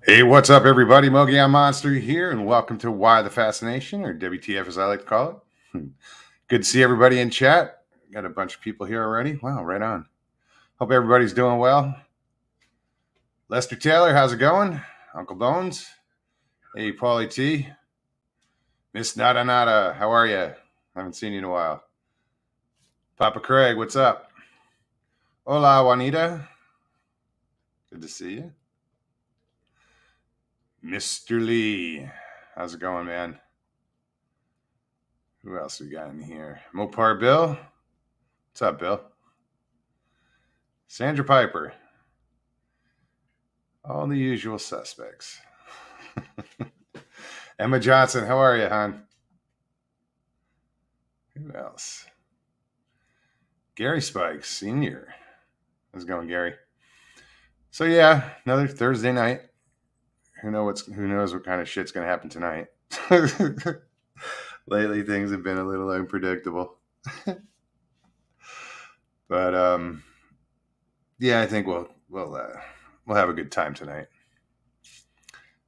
Hey, what's up, everybody? Mogi Monster here, and welcome to Why the Fascination, or WTF as I like to call it. Good to see everybody in chat. Got a bunch of people here already. Wow, right on. Hope everybody's doing well. Lester Taylor, how's it going? Uncle Bones. Hey, Paulie T. Miss Nada Nada, how are you? Haven't seen you in a while. Papa Craig, what's up? Hola, Juanita. Good to see you. Mr. Lee, how's it going, man? Who else we got in here? Mopar Bill. What's up, Bill? Sandra Piper. All the usual suspects. Emma Johnson, how are you, hon? Who else? Gary Spikes, Sr. How's it going, Gary? So yeah, another Thursday night. Who knows what kind of shit's gonna happen tonight. Lately things have been a little unpredictable. But yeah, I think we'll have a good time tonight.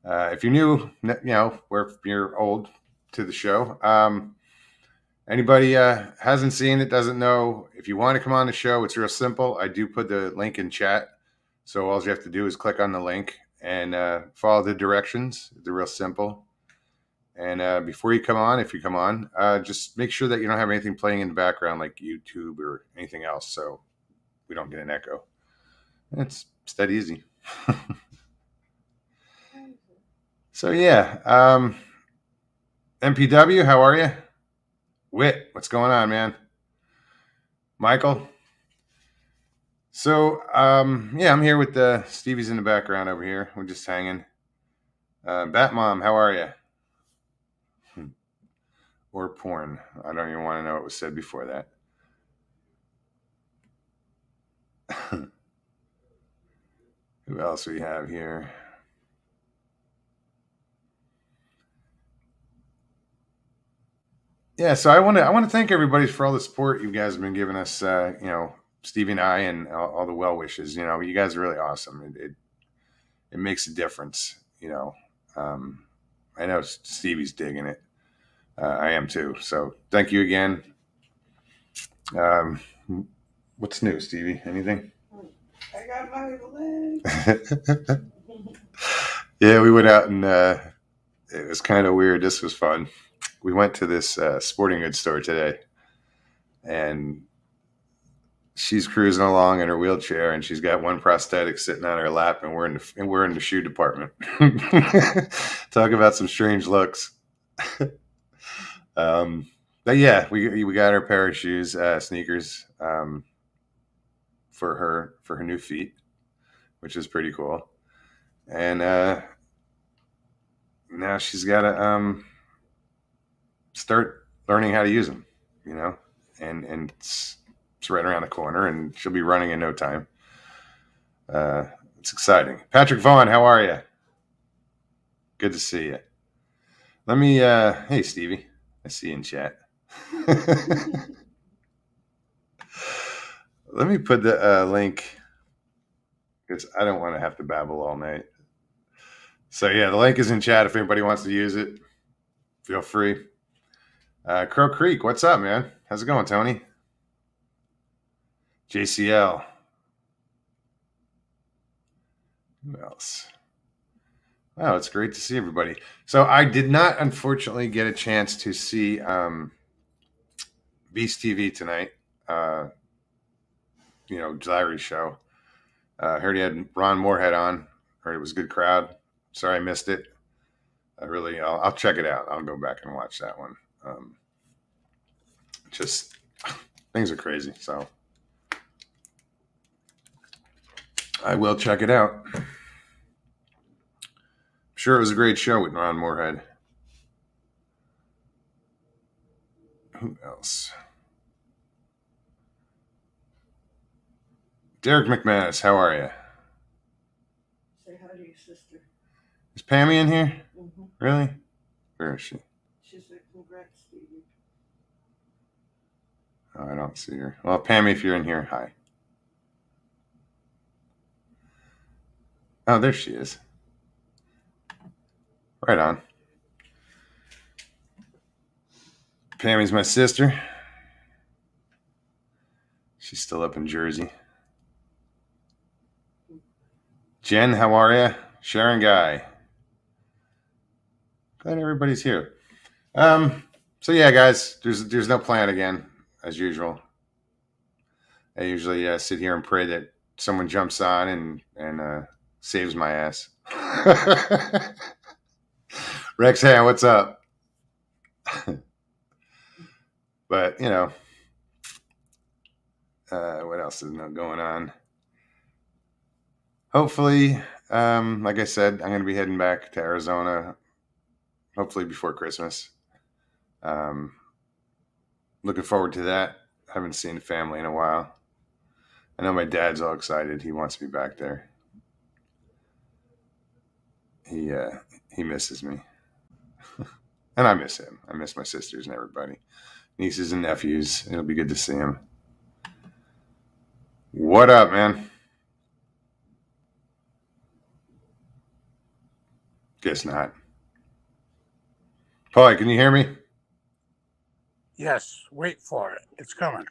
If you're new, or if you're old to the show, anybody hasn't seen it, doesn't know, if you want to come on the show, it's real simple. I do put the link in chat. So all you have to do is click on the link and follow the directions. They're real simple. And before you come on, if you come on, just make sure that you don't have anything playing in the background like YouTube or anything else, so we don't get an echo. It's that easy. So yeah, MPW, how are you? Wit, what's going on, man? Michael. So yeah, I'm here with Stevie's in the background over here. We're just hanging. Batmom, how are you? Or porn. I don't even want to know what was said before that. Who else we have here? Yeah, so I want to thank everybody for all the support you guys have been giving us. Stevie and I, and all the well wishes. You guys are really awesome. It makes a difference. I know Stevie's digging it. I am too. So thank you again. Um, what's new, Stevie? Anything? I got my leg. Yeah, we went out and it was kind of weird. This was fun. We went to this sporting goods store today, and she's cruising along in her wheelchair, and she's got one prosthetic sitting on her lap, and we're in the shoe department. Talk about some strange looks. But yeah, we got her pair of shoes, sneakers, for her new feet, which is pretty cool. And now she's got to start learning how to use them, and it's right around the corner, and she'll be running in no time. It's exciting. Patrick Vaughn, how are you? Good to see you. Let me, hey, Stevie. I see you in chat. Let me put the link, because I don't want to have to babble all night. So, yeah, the link is in chat if anybody wants to use it. Feel free. Crow Creek, what's up, man? How's it going, Tony? JCL. Who else? Wow, it's great to see everybody. So I did not, unfortunately, get a chance to see Beast TV tonight. Diary show. Heard he had Ron Moorhead on. Heard it was a good crowd. Sorry I missed it. I'll check it out. I'll go back and watch that one. Just things are crazy, so I will check it out. I'm sure it was a great show with Ron Moorhead. Who else? Derek McManus, how are you? Say hi to your sister. Is Pammy in here? Mm-hmm. Really? Where is she? She said, "Congrats, Stevie." Oh, I don't see her. Well, Pammy, if you're in here, hi. Oh, there she is. Right on. Pammy's my sister. She's still up in Jersey. Jen, how are you? Sharon Guy. Glad everybody's here. So yeah, guys, there's no plan again, as usual. I usually sit here and pray that someone jumps on and saves my ass. Rex, hey, what's up? But you know, what else is going on? Hopefully, like I said, I'm going to be heading back to Arizona. Hopefully before Christmas. Looking forward to that. Haven't seen the family in a while. I know my dad's all excited. He wants me back there. He misses me, and I miss him. I miss my sisters and everybody, nieces and nephews. It'll be good to see him. What up, man? Guess not. Paulie, can you hear me? Yes, wait for it. It's coming.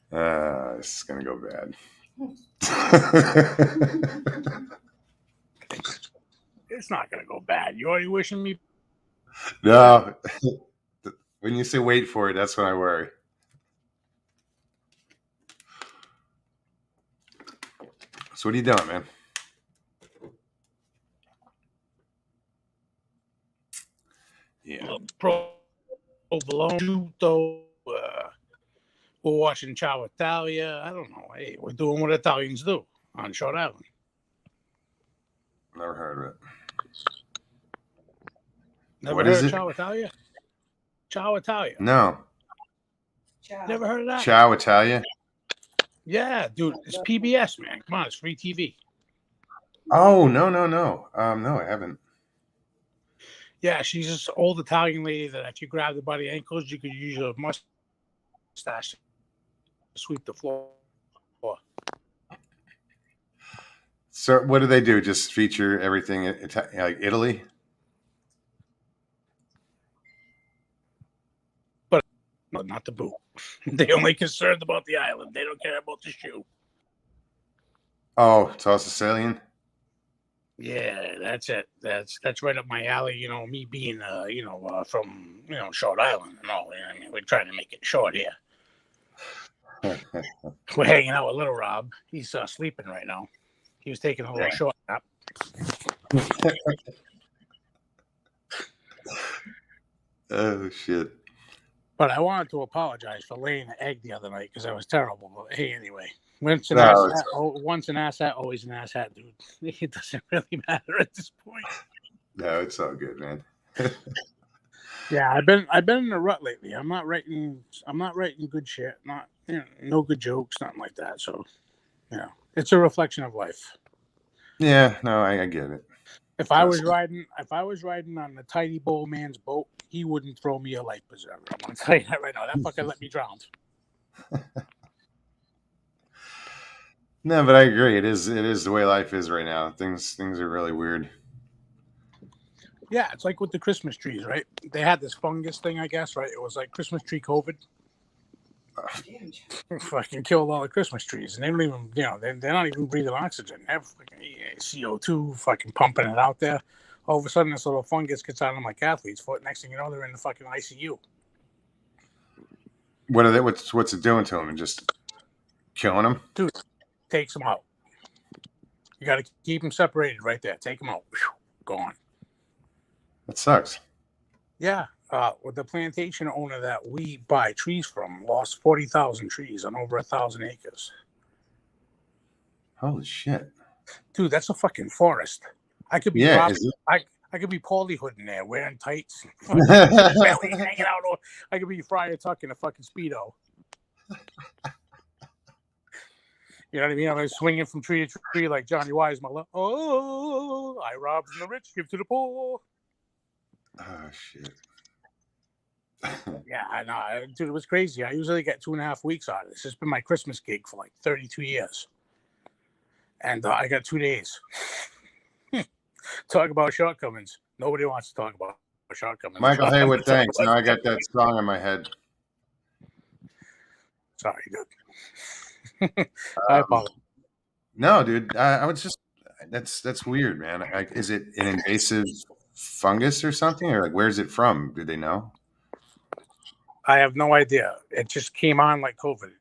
This is gonna go bad. It's not going to go bad. You already wishing me? No. When you say wait for it, that's when I worry. So what are you doing, man? Yeah. Provolone, though. We're watching Ciao Italia. I don't know. Hey, we're doing what Italians do on Short Island. Never heard of it. Never What heard is of it? Ciao Italia? Ciao Italia. No. Ciao. Never heard of that? Ciao Italia? Yeah, dude. It's PBS, man. Come on, it's free TV. Oh, no. No, I haven't. Yeah, she's this old Italian lady that if you grabbed her by the ankles, you could use a mustache to sweep the floor. So what do they do? Just feature everything like Italy? But not the boot. They're only concerned about the island. They don't care about the shoe. Oh, it's all Sicilian? Yeah, that's it. That's right up my alley. You know, me being from Short Island and all. I mean, we're trying to make it short here. We're hanging out with Little Rob. He's sleeping right now. He was taking a little short nap. Oh shit! But I wanted to apologize for laying an egg the other night because I was terrible. But hey, anyway, once an asshat, always an asshat, dude. It doesn't really matter at this point. No, it's all good, man. Yeah, I've been in a rut lately. I'm not writing good shit. Not no good jokes, nothing like that. So, it's a reflection of life. Yeah, no, I get it. If I was riding on the tidy bowl man's boat, he wouldn't throw me a life preserver. I'm gonna tell you that right now. That fucker let me drown. No, but I agree. It is the way life is right now. Things are really weird. Yeah, it's like with the Christmas trees, right? They had this fungus thing, I guess, right? It was like Christmas tree COVID. Fucking killed all the Christmas trees, and they don't even, they're not even breathing oxygen. They have fucking CO2, fucking pumping it out there. All of a sudden, this little fungus gets on them like athlete's foot. Next thing you know, they're in the fucking ICU. What are they? What's it doing to them? And just killing them? Dude, takes them out. You got to keep them separated right there. Take them out. Whew, gone. That sucks. Yeah. With the plantation owner that we buy trees from lost 40,000 trees on over 1,000 acres. Holy shit. Dude, that's a fucking forest. I could be I could be Paulie Hood in there wearing tights, belly hanging out, or I could be Friar Tuck in a fucking Speedo. You know what I mean? I'm swinging from tree to tree like Johnny Weissmuller. Oh, I rob from the rich, give to the poor. Oh shit. Yeah, I know. Dude, it was crazy. I usually get 2.5 weeks out of this. It's been my Christmas gig for like 32 years. And I got 2 days. Talk about shortcomings. Nobody wants to talk about shortcomings. Michael Haywood, thanks. Now I got that song in my head. Sorry, dude. I apologize. No, dude. I was just that's weird, man. Is it an invasive fungus or something, or like where's it from? Do they know? I have no idea. It just came on like COVID.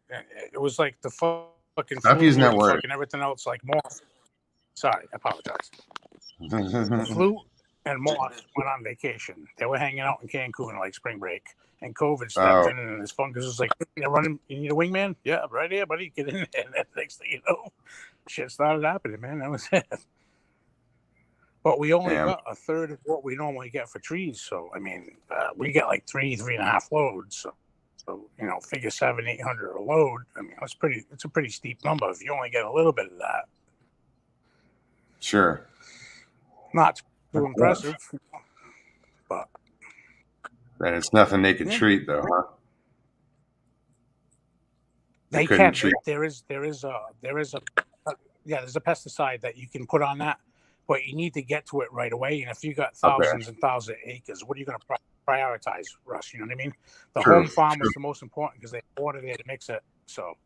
It was like the fucking Stop flu using that and word. fucking everything else like moth. Sorry, I apologize. The flu and moth went on vacation. They were hanging out in Cancun like spring break, and COVID stepped in, and this fungus was like, "You're running. You need a wingman? Yeah, right here, buddy. Get in there." And the next thing you know, shit started happening, man. That was it. But we only got a third of what we normally get for trees. So, I mean, we get like 3.5 loads. So, you know, figure 700-800 a load. I mean, it's a pretty steep number if you only get a little bit of that. Sure. Not too impressive, but. And it's nothing they could treat, though, huh? They can treat. There's a pesticide that you can put on that. But you need to get to it right away. And if you got thousands and thousands of acres, what are you going to prioritize, Russ? You know what I mean? The home farm was the most important because they had water there to mix it. So,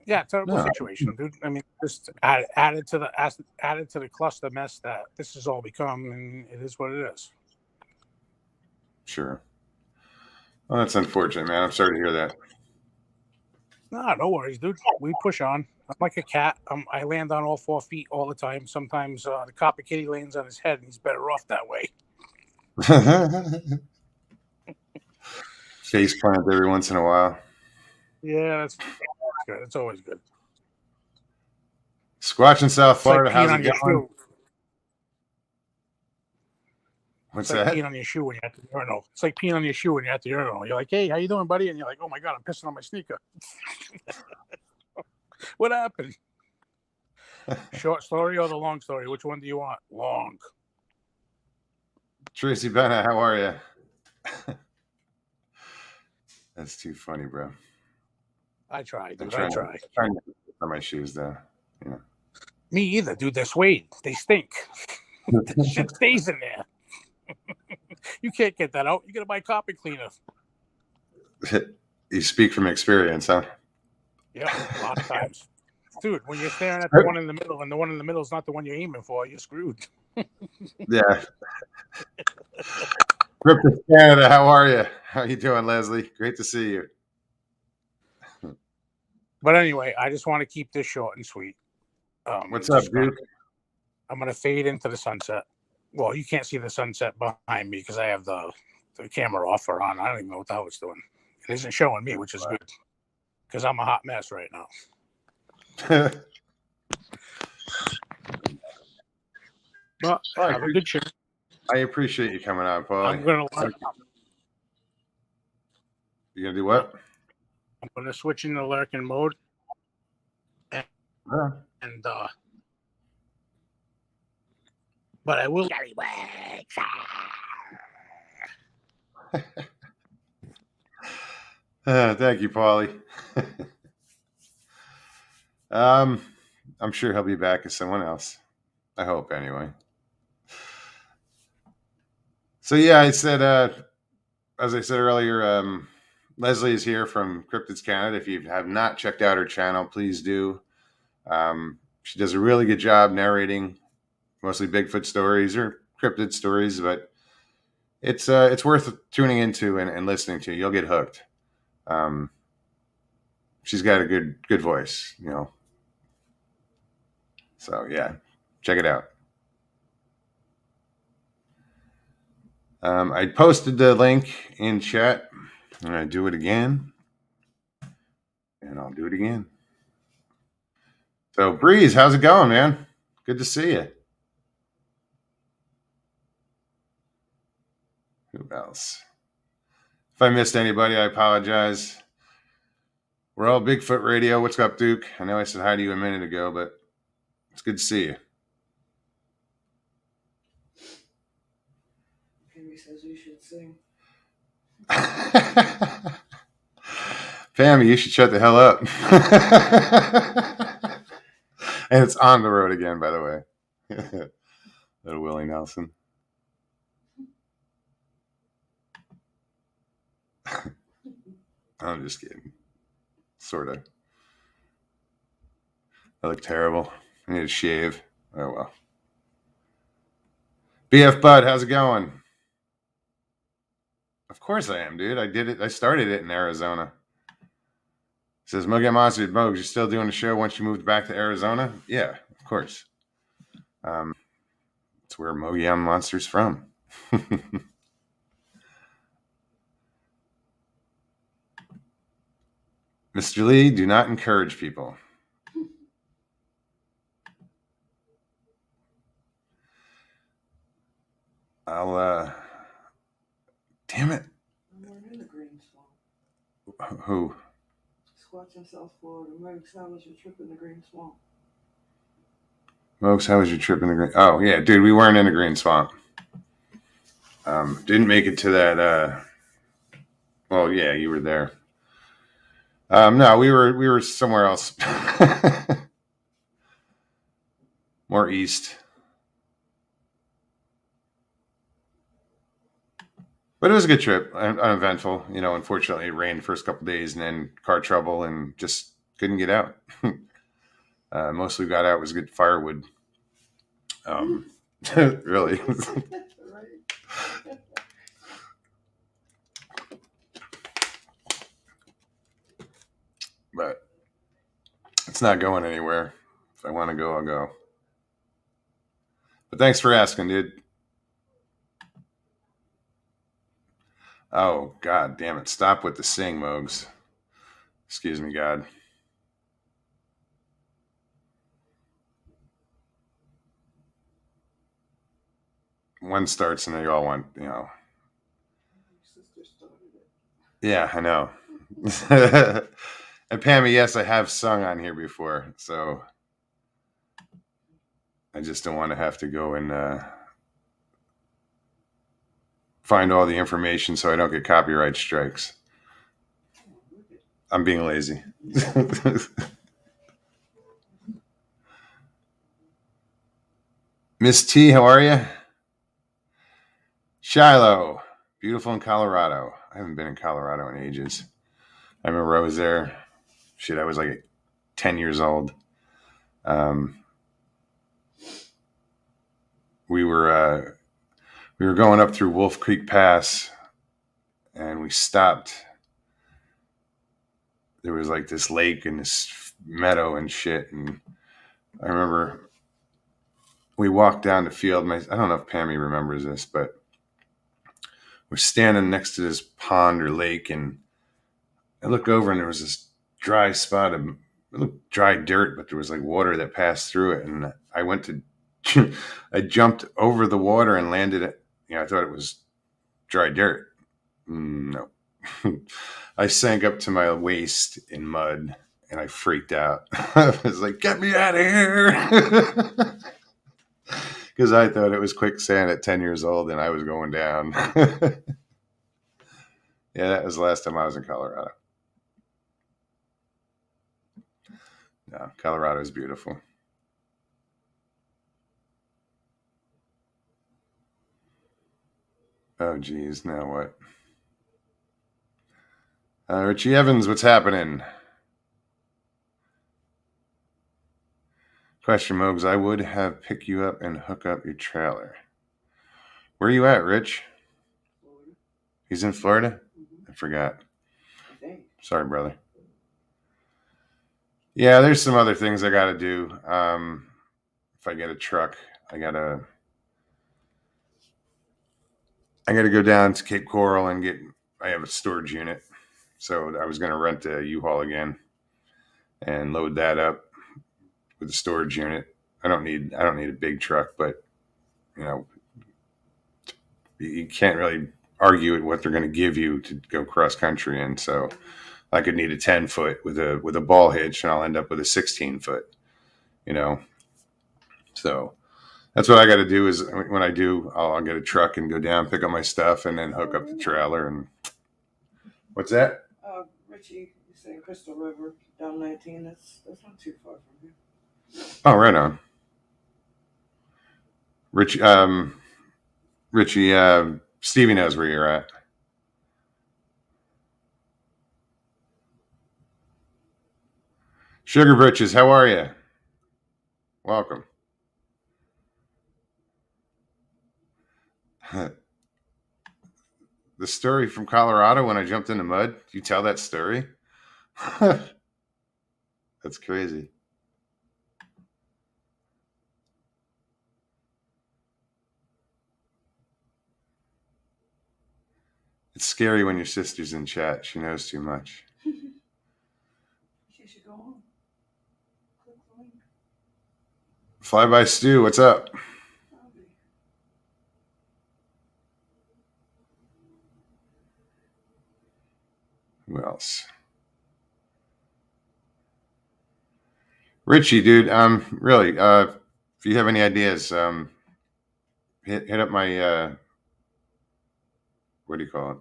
yeah, terrible situation, dude. I mean, just added to the cluster mess that this has all become, and it is what it is. Sure. Well, that's unfortunate, man. I'm sorry to hear that. No worries, dude. We push on. I'm like a cat. I land on all 4 feet all the time. Sometimes the copper kitty lands on his head, and he's better off that way. Face plant every once in a while. Yeah, that's good. It's always good. Squatch in South Florida. Like how's it going? What's that? Peeing on your shoe when you're at the urinal. It's like peeing on your shoe when you're at the urinal. You're like, "Hey, how you doing, buddy?" And you're like, "Oh my god, I'm pissing on my sneaker." What happened? Short story or the long story? Which one do you want? Long. Tracy Bennett, how are you? That's too funny, bro. I try, dude. I'm trying to put my shoes though. Yeah. Me either, dude. They're suede. They stink. The shit stays in there. You can't get that out. You gotta buy carpet cleaner. You speak from experience, huh? Yeah, a lot of times. Dude, when you're staring at the one in the middle and the one in the middle is not the one you're aiming for, you're screwed. Yeah. Rip to Canada, how are you? How you doing, Leslie? Great to see you. But anyway, I just want to keep this short and sweet. What's up, dude? I'm going to fade into the sunset. Well, you can't see the sunset behind me because I have the camera off or on. I don't even know what the hell it's doing. It isn't showing me, which is good because I'm a hot mess right now. But have a good show. I appreciate you coming on, Paul. I'm going to You gonna do what? I'm going to switch into lurking mode. But I will. Thank you, Paulie. I'm sure he'll be back as someone else. I hope, anyway. So yeah, I said, as I said earlier, Leslie is here from Cryptids Canada. If you have not checked out her channel, please do. She does a really good job narrating mostly Bigfoot stories or cryptid stories, but it's worth tuning into and listening to. You'll get hooked. She's got a good voice, you know. So yeah, check it out. I posted the link in chat, and I do it again, and I'll do it again. So Breeze, how's it going, man? Good to see you. Who else? If I missed anybody, I apologize. We're all Bigfoot Radio. What's up, Duke? I know I said hi to you a minute ago, but it's good to see you. Henry says we should sing. Pammy, you should shut the hell up. And it's on the road again, by the way. Little Willie Nelson. I'm just kidding. Sort of. I look terrible. I need to shave. Oh, well. BF Bud, how's it going? Of course I am, dude. I did it. I started it in Arizona. Says Mogi Monster Mogs, you're still doing the show once you moved back to Arizona? Yeah, of course. It's where Mogi Monster's from. Mr. Lee, do not encourage people. I'll, damn it. We're in the green swamp. Who? Squatch in South Florida. Mike, how was your trip in the green swamp? Mokes, how was your trip in the green? Oh, yeah, dude, we weren't in the green swamp. Didn't make it to that, well, yeah, you were there. No, we were somewhere else. More east. But it was a good trip, uneventful. You know, unfortunately, it rained the first couple of days and then car trouble and just couldn't get out. Most we got out was good firewood. Really. But it's not going anywhere. If I want to go, I'll go. But thanks for asking, dude. Oh, God damn it. Stop with the sing, Mogs. Excuse me, God. One starts and they all want, you know. Your sister started it. Yeah, I know. And Pammy, yes, I have sung on here before, so I just don't want to have to go and find all the information so I don't get copyright strikes. I'm being lazy. Miss T, how are you? Shiloh, beautiful in Colorado. I haven't been in Colorado in ages. I remember I was there. Shit, I was like 10 years old. We were going up through Wolf Creek Pass, and we stopped. There was like this lake and this meadow and shit, and I remember we walked down the field. I don't know if Pammy remembers this, but we're standing next to this pond or lake, and I look over and there was this dry spot of, it looked dry dirt, but there was like water that passed through it. And I went to, I jumped over the water and landed it. You know, I thought it was dry dirt. No. I sank up to my waist in mud and I freaked out. I was like, get me out of here. Because I thought it was quicksand at 10 years old and I was going down. Yeah, that was the last time I was in Colorado. No, Colorado is beautiful. Oh, geez. Now what? Richie Evans, what's happening? Question, Mogs. I would have pick you up and hook up your trailer. Where are you at, Rich? Florida. He's in Florida? Mm-hmm. I forgot. I think. Sorry, brother. Yeah, there's some other things I got to do. If I get a truck, I gotta go down to Cape Coral and I have a storage unit. So I was going to rent a U-Haul again and load that up with the storage unit. I don't need a big truck, but you know, you can't really argue at what they're going to give you to go cross country. And so I could need a 10-foot with a ball hitch and I'll end up with a 16-foot, you know? So that's what I got to do is when I do, I'll get a truck and go down, pick up my stuff and then hook up the trailer. And what's that? Richie, you're saying Crystal River down 19. That's not too far from here. Oh, right on. Richie, Stevie knows where you're at. Sugar Britches, how are you? Welcome. The story from Colorado when I jumped in the mud. You tell that story? That's crazy. It's scary when your sister's in chat. She knows too much. She should go on. Click the link. Flyby Stu, what's up? Who else? Richie, dude. Really. If you have any ideas, hit up my what do you call it?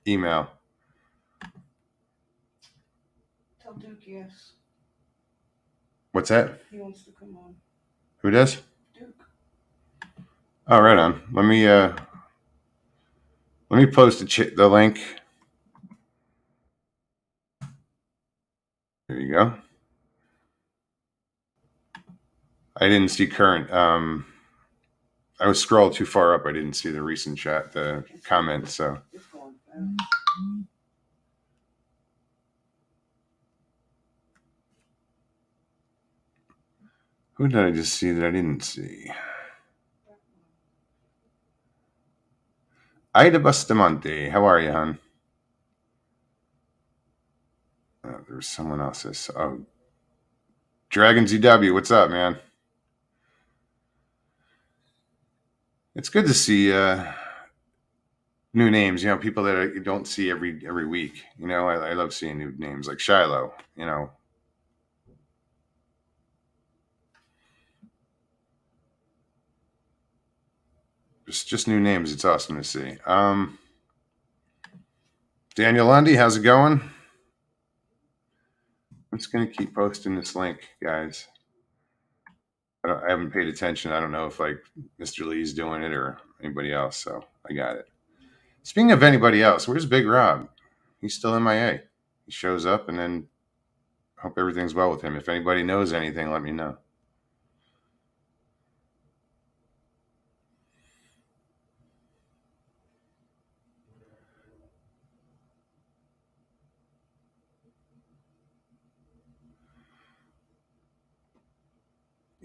Email. Tell Duke yes. What's that? He wants to come on. Who does? Duke. Oh, right on. Let me post the link. There you go. I didn't see current. I was scrolled too far up. I didn't see the recent chat, the comment. So. It's going fast. Who did I just see that I didn't see? Ida Bustamante. How are you, hon? There's someone else. Oh, Dragon ZW. What's up, man? It's good to see new names. You know, people that you don't see every week. You know, I love seeing new names like Shiloh. You know. Just new names. It's awesome to see. Daniel Lundy, how's it going? I'm just going to keep posting this link, guys. I haven't paid attention. I don't know if like Mr. Lee's doing it or anybody else, so I got it. Speaking of anybody else, where's Big Rob? He's still MIA. He shows up, and then hope everything's well with him. If anybody knows anything, let me know.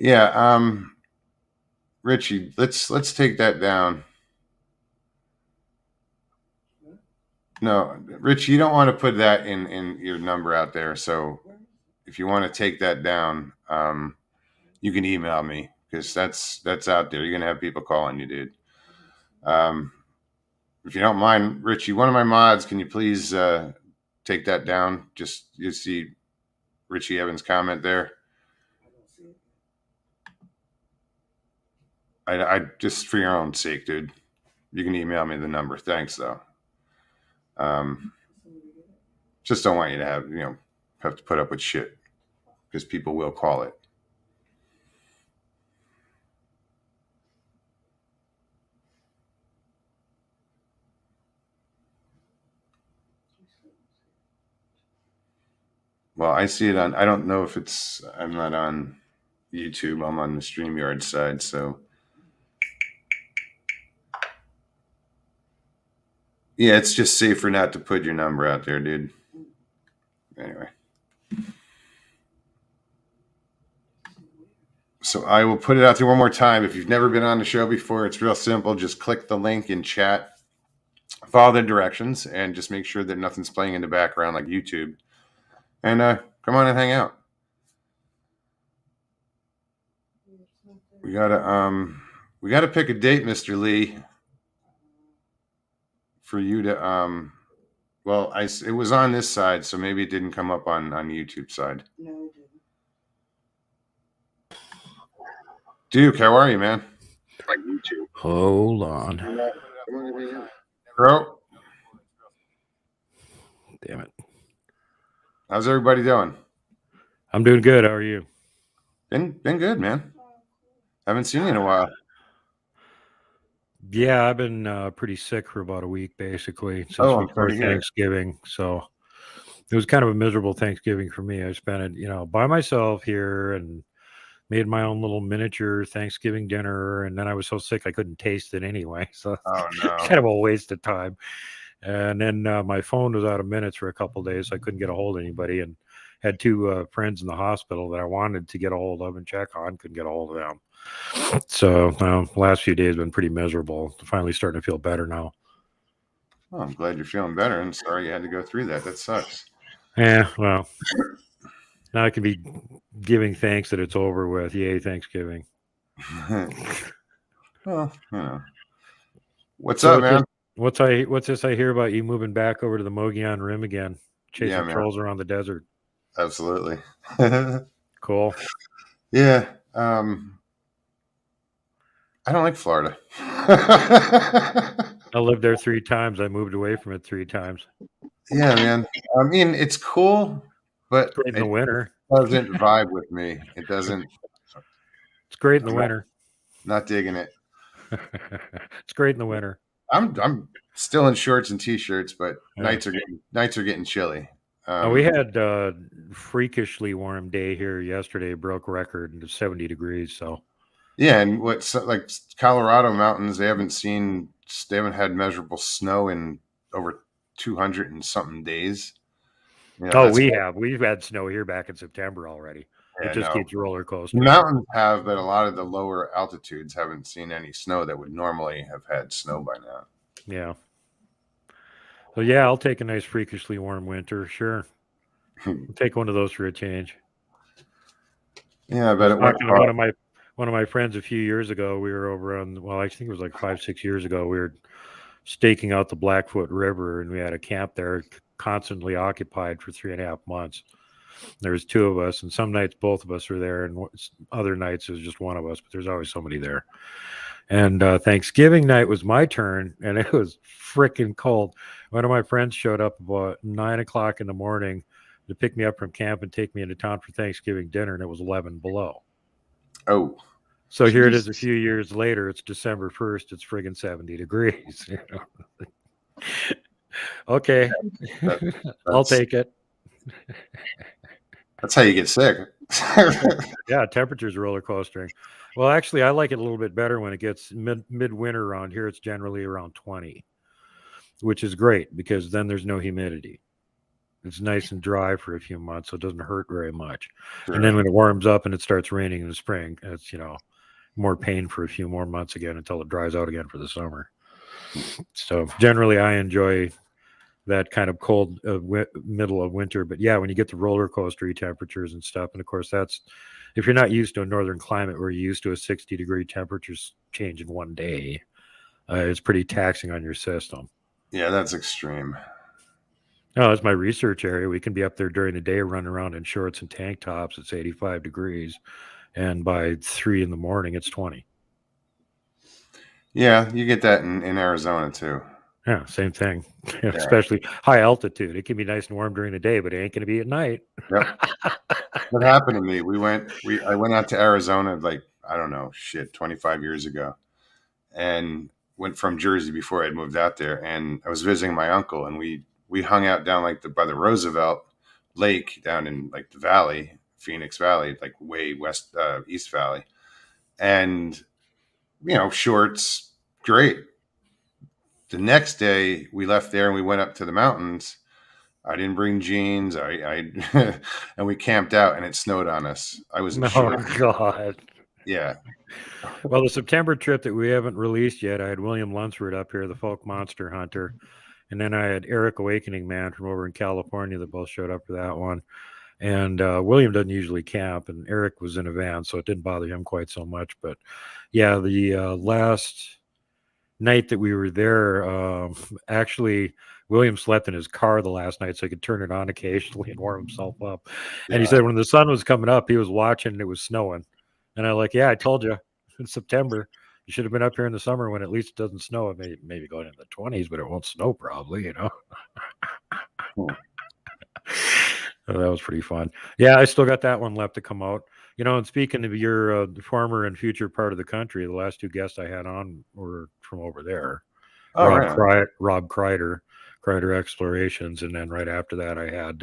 Yeah, Richie, let's take that down. No, Richie, you don't want to put that in your number out there. So if you want to take that down, you can email me because that's out there. You're gonna have people calling you, dude. If you don't mind, Richie, one of my mods, can you please take that down? Just you see Richie Evans' comment there. I just for your own sake, dude. You can email me the number. Thanks, though. Just don't want you to have to put up with shit because people will call it. Well, I see it on. I don't know if it's. I'm not on YouTube. I'm on the StreamYard side, so. Yeah, it's just safer not to put your number out there, dude. Anyway. So I will put it out there one more time. If you've never been on the show before, it's real simple. Just click the link in chat, follow the directions, and just make sure that nothing's playing in the background like YouTube. And come on and hang out. We gotta pick a date, Mr. Lee, for you to well, it was on this side, so maybe it didn't come up on YouTube side. No, it didn't. Duke, how are you, man? Like YouTube. Hold on. Bro. Damn it. How's everybody doing? I'm doing good. How are you? Been good, man. Haven't seen you in a while. Yeah, I've been pretty sick for about a week, basically, since Oh, I'm before sorry to hear. Thanksgiving. So it was kind of a miserable Thanksgiving for me. I spent it, by myself here and made my own little miniature Thanksgiving dinner. And then I was so sick I couldn't taste it anyway. So Oh no. kind of a waste of time. And then my phone was out of minutes for a couple of days. So I couldn't get a hold of anybody, and had two friends in the hospital that I wanted to get a hold of and check on. Couldn't get a hold of them. So the last few days have been pretty miserable. Finally starting to feel better now. Oh, I'm glad you're feeling better, and sorry you had to go through that. That sucks. Yeah, well, now I can be giving thanks that it's over with. Yay, Thanksgiving. Well, what's So up, man? what's this I hear about you moving back over to the Mogollon Rim again, chasing Yeah, man. trolls around the desert? Absolutely. Cool. Yeah. I don't like Florida. I lived there 3 times. I moved away from it 3 times. Yeah, man. I mean, it's cool, but It's great in the winter. doesn't vibe with me. It doesn't. It's great in the I'm winter. not digging it. It's great in the winter. I'm still in shorts and t-shirts, but nights are getting chilly. We had a freakishly warm day here yesterday. Broke record of 70 degrees. So yeah, and what's like Colorado mountains, they haven't had measurable snow in over 200 and something days. we've had snow here back in September already. Yeah, It just no. keeps roller coasting. Mountains have, but a lot of the lower altitudes haven't seen any snow that would normally have had snow by now. Yeah. So yeah, I'll take a nice freakishly warm winter. Sure. I'll take one of those for a change. Yeah, but one of my friends a few years ago, we were over on, well, I think it was like 5-6 years ago, we were staking out the Blackfoot River, and we had a camp there constantly occupied for 3.5 months. There was 2 of us, and some nights both of us were there, and other nights it was just one of us, but there's always somebody there. And Thanksgiving night was my turn, and it was freaking cold. One of my friends showed up about 9 o'clock in the morning to pick me up from camp and take me into town for Thanksgiving dinner, and it was 11 below. Oh. So here it is a few years later. It's December 1st. It's friggin' 70 degrees. Okay. I'll take it. That's how you get sick. Yeah, temperature's roller coastering. Well, actually, I like it a little bit better when it gets midwinter around here. It's generally around 20, which is great because then there's no humidity. It's nice and dry for a few months, so it doesn't hurt very much. Sure. And then when it warms up and it starts raining in the spring, it's more pain for a few more months again until it dries out again for the summer. So generally, I enjoy that kind of cold middle of winter. But yeah, when you get the roller coastery temperatures and stuff, and of course that's if you're not used to a northern climate where you're used to a 60-degree temperature change in one day, it's pretty taxing on your system. Yeah, that's extreme. Oh, that's my research area. We can be up there during the day running around in shorts and tank tops. It's 85 degrees. And by 3 in the morning, it's 20. Yeah, you get that in Arizona too. Yeah, same thing. Yeah. Especially high altitude. It can be nice and warm during the day, but it ain't going to be at night. Yep. What happened to me? I went out to Arizona 25 years ago, and went from Jersey before I'd moved out there. And I was visiting my uncle, and we hung out down by the Roosevelt Lake down in the valley, Phoenix Valley, way west, East Valley. And, shorts, great. The next day we left there and we went up to the mountains. I didn't bring jeans. I and we camped out and it snowed on us. I was in shorts. Oh, God. Yeah. Well, the September trip that we haven't released yet, I had William Lunsford up here, the folk monster hunter. And then I had Eric Awakening Man from over in California that both showed up for that one. And William doesn't usually camp, and Eric was in a van, so it didn't bother him quite so much. But yeah, the last night that we were there, actually, William slept in his car the last night so he could turn it on occasionally and warm himself up. Yeah. And he said when the sun was coming up, he was watching and it was snowing. And I I told you, in September, you should have been up here in the summer when at least it doesn't snow. It maybe going into the 20s, but it won't snow probably, So that was pretty fun. Yeah, I still got that one left to come out. And speaking of your former and future part of the country, the last two guests I had on were from over there. Oh, right. Rob Kreider Explorations, and then right after that I had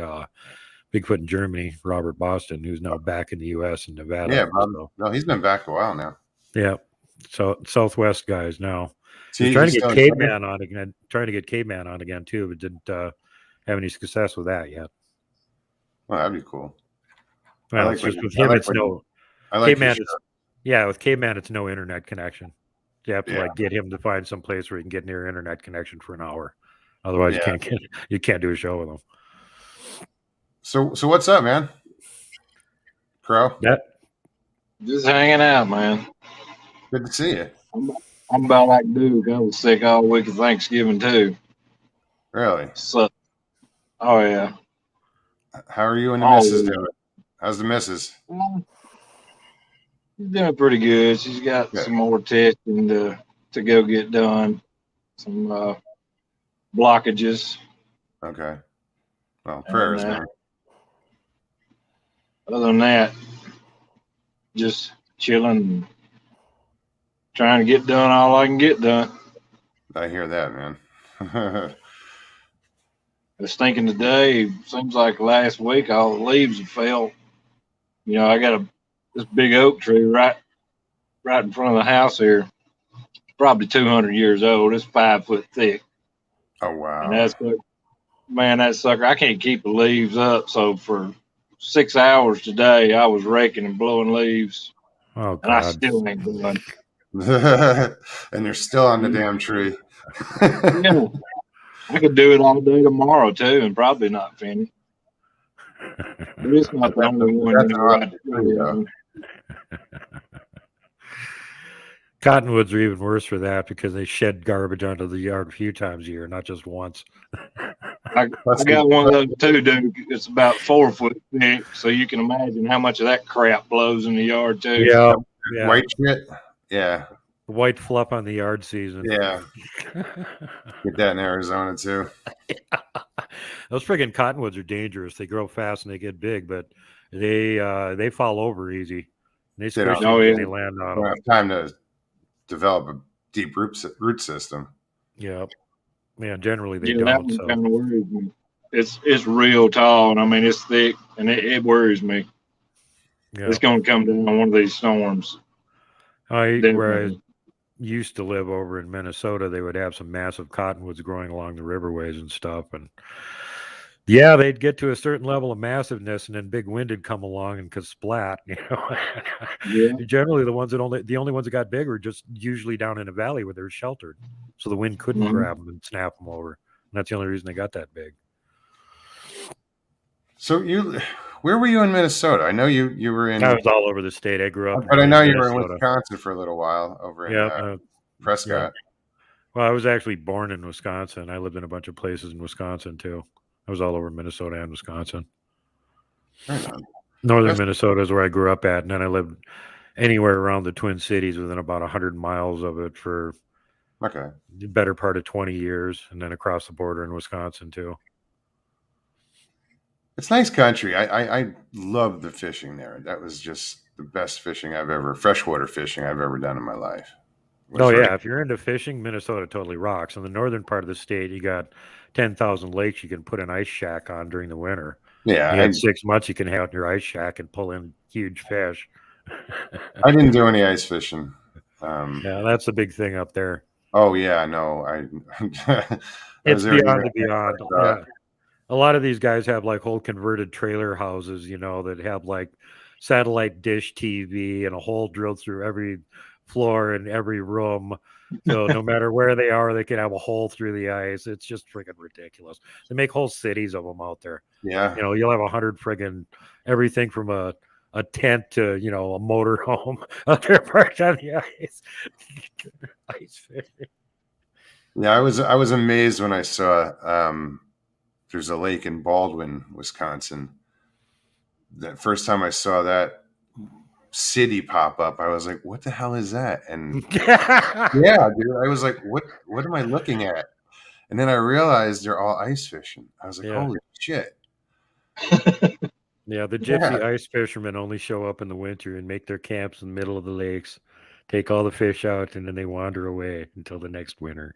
Bigfoot in Germany, Robert Boston, who's now back in the U.S. in Nevada. Yeah, Bob. No, he's been back a while now. Yeah, so Southwest guys now. See, Trying to get Caveman on again too, but didn't have any success with that yet. Well, that'd be cool. Well, it's just with him, it's no. Caveman, with Caveman, it's no internet connection. You have to get him to find some place where you can get near internet connection for an hour. Otherwise, you can't do a show with him. So what's up, man? Crow? Just hanging out, man. Good to see you. I'm about like Duke. I was sick all week of Thanksgiving too. Really? So, oh yeah. How are you and the missus doing? How's the missus? She's doing pretty good. She's got some more testing to go get done. Some blockages. Okay. Well, prayers, man. Other than that, just chilling, trying to get done all I can get done. I hear that, man. I was thinking today, seems like last week all the leaves have fell. I got this big oak tree right in front of the house here. It's probably 200 years old. It's 5 foot thick. Oh, wow. And that sucker, I can't keep the leaves up. So for 6 hours today, I was raking and blowing leaves. Oh, God. And I still ain't done. And they're still on the damn tree. Yeah. I could do it all day tomorrow, too, and probably not finish. But it's not the only one. Cottonwoods are even worse for that because they shed garbage onto the yard a few times a year, not just once. I got one of those too, dude. It's about 4 foot thick, so you can imagine how much of that crap blows in the yard too. Yeah. White shit. Yeah. White fluff on the yard season. Yeah. Get that in Arizona too. Those friggin' cottonwoods are dangerous. They grow fast and they get big, but they fall over easy. They squish them when they land on them. Have time to develop a deep root system. Yeah. Man, generally they don't. That so. Kind of worries me. It's real tall, and I mean it's thick, and it worries me. Yeah. It's going to come down on one of these storms. Where I used to live over in Minnesota, they would have some massive cottonwoods growing along the riverways and stuff, and they'd get to a certain level of massiveness, and then big wind would come along and splat. Generally, the only ones that got big were just usually down in a valley where they were sheltered, so the wind couldn't grab them and snap them over. And that's the only reason they got that big. So where were you in Minnesota? I know you were in. I was all over the state. I grew up, but I know you were in Wisconsin for a little while over in Prescott. Yeah. Well, I was actually born in Wisconsin. I lived in a bunch of places in Wisconsin too. I was all over Minnesota and Wisconsin. Northern Minnesota is where I grew up at, and then I lived anywhere around the Twin Cities within about 100 miles of it for the better part of 20 years, and then across the border in Wisconsin too. It's nice country. I love the fishing there. That was just the best freshwater fishing I've ever done in my life. If you're into fishing, Minnesota totally rocks. In the northern part of the state, you got 10,000 lakes you can put an ice shack on during the winter. Yeah. In 6 months, you can hang out in your ice shack and pull in huge fish. I didn't do any ice fishing. That's the big thing up there. Oh, yeah, no. It's beyond the beyond. Yeah. A lot of these guys have like whole converted trailer houses, that have like satellite dish TV and a hole drilled through every floor in every room. So no matter where they are, they can have a hole through the ice. It's just freaking ridiculous. They make whole cities of them out there. Yeah. You'll have 100 friggin' everything from a tent to, a motor home out there parked on the ice. Ice fishing. Yeah, I was amazed when I saw there's a lake in Baldwin, Wisconsin. The first time I saw that city pop up, I was like, what the hell is that? And yeah, dude, I was like, what am I looking at? And then I realized they're all ice fishing. I was like, holy shit. Yeah, the gypsy ice fishermen only show up in the winter and make their camps in the middle of the lakes, take all the fish out, and then they wander away until the next winter.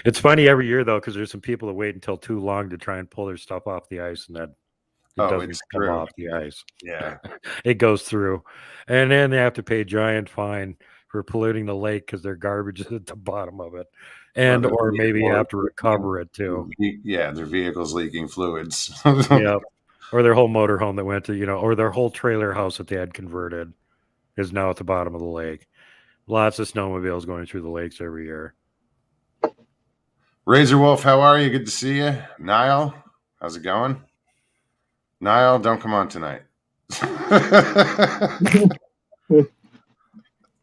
It's funny every year though, because there's some people that wait until too long to try and pull their stuff off the ice, and that it doesn't it's come true. off the ice. Yeah. It goes through, and then they have to pay a giant fine for polluting the lake because their garbage is at the bottom of it, and or maybe have to recover it too. Yeah, their vehicle's leaking fluids. Yeah, or their whole motorhome that went to or their whole trailer house that they had converted is now at the bottom of the lake. Lots of snowmobiles going through the lakes every year. Razor Wolf, how are you? Good to see you. Niall, how's it going? Niall, don't come on tonight.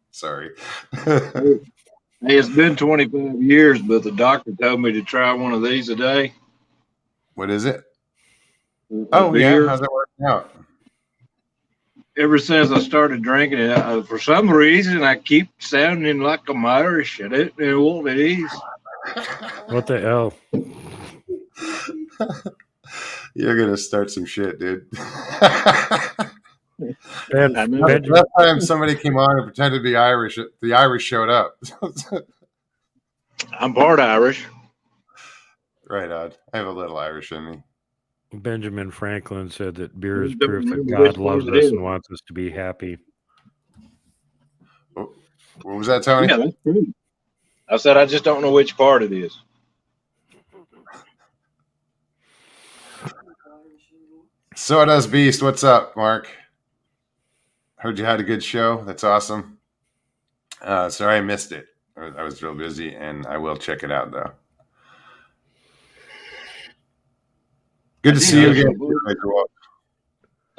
Sorry. Hey, it's been 25 years, but the doctor told me to try one of these a day. What is it? A beer. Yeah. How's it working out? Ever since I started drinking it, for some reason, I keep sounding like I'm Irish. I didn't know what it is. What the hell? You're gonna start some shit, dude. Benjamin, Last time somebody came on and pretended to be Irish, the Irish showed up. I'm part Irish. Right on. I have a little Irish in me. Benjamin Franklin said that beer is Don't proof that remember God which loves part it us is. and wants us to be happy. What was that, Tony? Yeah, that's true. I said I just don't know which part it is. So does Beast. What's up, Mark? Heard you had a good show. That's awesome. Sorry I missed it. I was real busy, and I will check it out though. Good to see you again.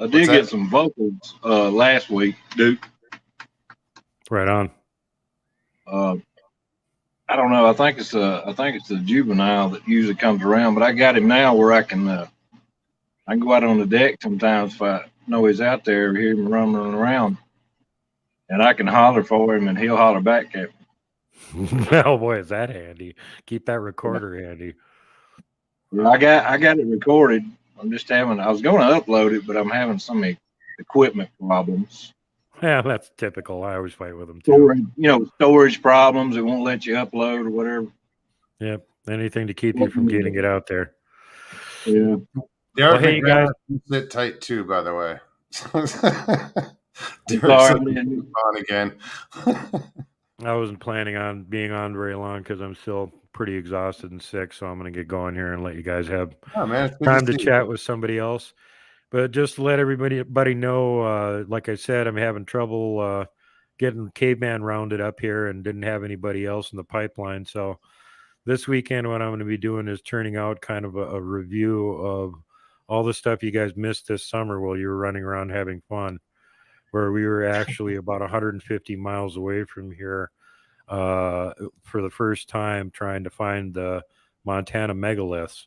I did get some vocals last week, Duke. Right on. I don't know. I think it's a juvenile that usually comes around, but I got him now where I can go out on the deck sometimes if I know he's out there, hear him running around, and I can holler for him and he'll holler back at me. Oh boy, is that handy? Keep that recorder handy. Yeah, I got it recorded. I was going to upload it, but I'm having some equipment problems. Yeah, that's typical. I always fight with them too. Storage problems. It won't let you upload or whatever. Yep. Anything to keep you from getting it out there. Yeah. Derek, Hey, you guys, sit tight too, by the way. On again. I wasn't planning on being on very long because I'm still pretty exhausted and sick, so I'm going to get going here and let you guys have time to chat with somebody else. But just to let everybody know, like I said, I'm having trouble getting Caveman rounded up here and didn't have anybody else in the pipeline. So this weekend, what I'm going to be doing is turning out kind of a review of all the stuff you guys missed this summer while you were running around having fun, where we were actually about 150 miles away from here for the first time trying to find the Montana megaliths.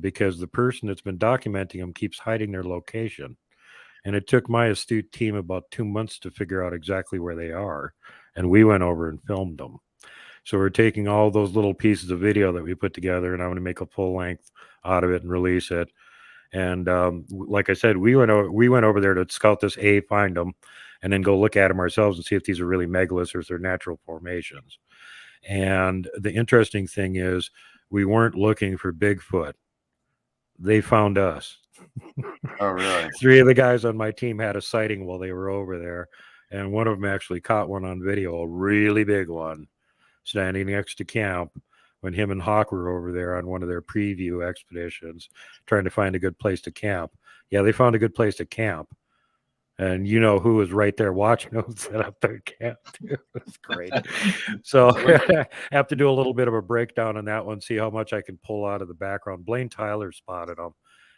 Because the person that's been documenting them keeps hiding their location. And it took my astute team about 2 months to figure out exactly where they are. And we went over and filmed them. So we're taking all those little pieces of video that we put together, and I'm going to make a full length out of it and release it. And like I said, we went over there to scout this, find them, and then go look at them ourselves and see if these are really megaliths or if they're natural formations. And the interesting thing is, we weren't looking for Bigfoot. They found us. Oh, really? 3 of the guys on my team had a sighting while they were over there. And one of them actually caught one on video, a really big one, standing next to camp when him and Hawk were over there on one of their preview expeditions, trying to find a good place to camp. Yeah, they found a good place to camp. And you know who was right there watching them set up their camp too. It's great. So I have to do a little bit of a breakdown on that one, see how much I can pull out of the background. Blaine Tyler spotted them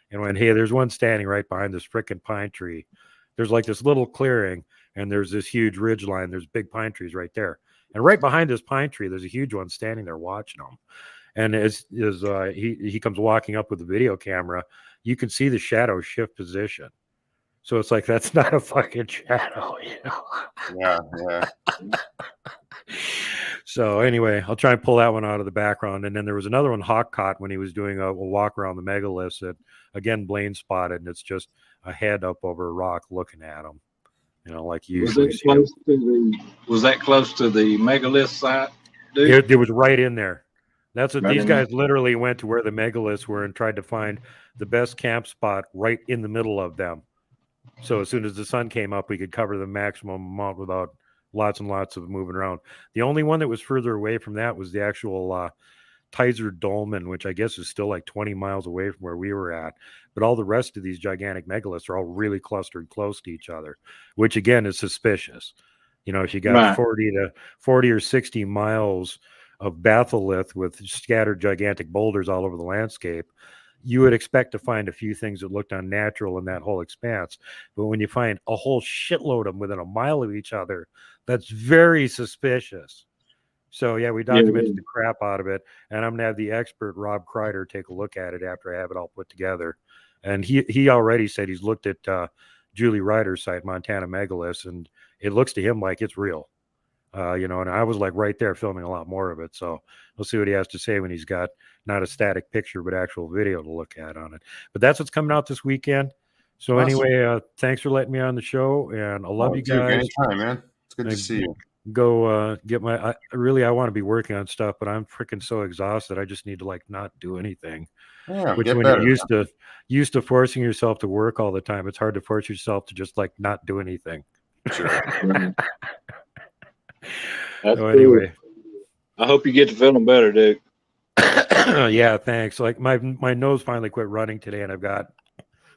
and went, hey, there's one standing right behind this frickin' pine tree. There's like this little clearing and there's this huge ridge line. There's big pine trees right there. And right behind this pine tree, there's a huge one standing there watching them. And as he comes walking up with the video camera, you can see the shadow shift position. So it's like, that's not a fucking shadow, you know? Yeah. So anyway, I'll try and pull that one out of the background. And then there was another one Hawk caught when he was doing a walk around the megaliths that, again, Blaine spotted, and it's just a head up over a rock looking at him. You know, like you usually see. Was that close to the megalith site, dude? It was right in there. That's what Right these in guys literally went to where the megaliths were and tried to find the best camp spot right in the middle of them. So as soon as the sun came up, we could cover the maximum amount without lots and lots of moving around. The only one that was further away from that was the actual Tizer Dolmen, which I guess is still like 20 miles away from where we were at. But all the rest of these gigantic megaliths are all really clustered close to each other, which again is suspicious. You know, if you got 40 or 60 miles of batholith with scattered gigantic boulders all over the landscape, you would expect to find a few things that looked unnatural in that whole expanse. But when you find a whole shitload of them within a mile of each other, that's very suspicious. So yeah, we documented the crap out of it, and I'm gonna have the expert Rob Kreider take a look at it after I have it all put together. And he already said he's looked at Julie Ryder's site, Montana Megaliths, and it looks to him like it's real. You know, and I was like right there filming a lot more of it. So we'll see what he has to say when he's got not a static picture, but actual video to look at on it. But that's what's coming out this weekend. So Awesome. Anyway, thanks for letting me on the show, and I love you guys. Anytime, man. It's good to see you. Go get my. I want to be working on stuff, but I'm freaking so exhausted. I just need to like not do anything. Yeah, Which get when better, you're used to forcing yourself to work all the time, it's hard to force yourself to just like not do anything. Sure. So anyway, I hope you get to feeling better, dude. yeah, thanks. Like my nose finally quit running today, and I've got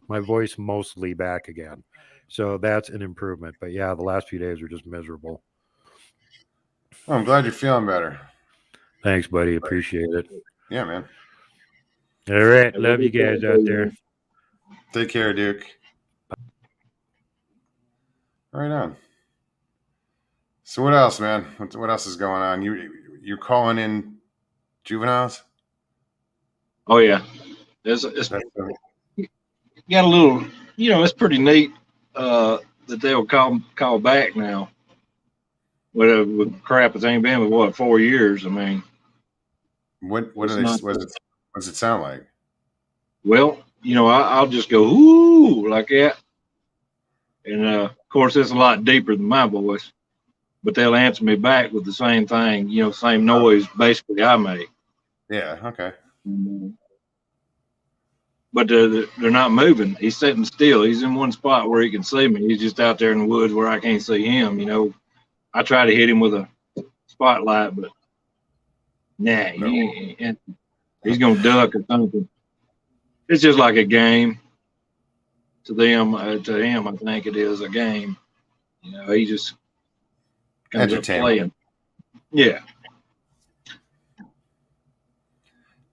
my voice mostly back again. So that's an improvement. But yeah, the last few days were just miserable. Well, I'm glad you're feeling better. Thanks, buddy. Appreciate it. Yeah, man. All right. Love you guys out there. Take care, Duke. Right on. So what else, man? What else is going on? You're calling in juveniles? Oh yeah, it's got a little. You know, it's pretty neat that they'll call back now. With crap, it's ain't been with 4 years. I mean, what does it sound like? Well, you know, I'll just go ooh like that, and of course it's a lot deeper than my voice, but they'll answer me back with the same thing. You know, same noise basically I make. Yeah. Okay. But they're not moving. He's sitting still. He's in one spot where he can see me. He's just out there in the woods where I can't see him. You know, I try to hit him with a spotlight, but nah, he's gonna duck or something. It's just like a game to them. To him, I think it is a game. You know, he just comes up playing. Yeah.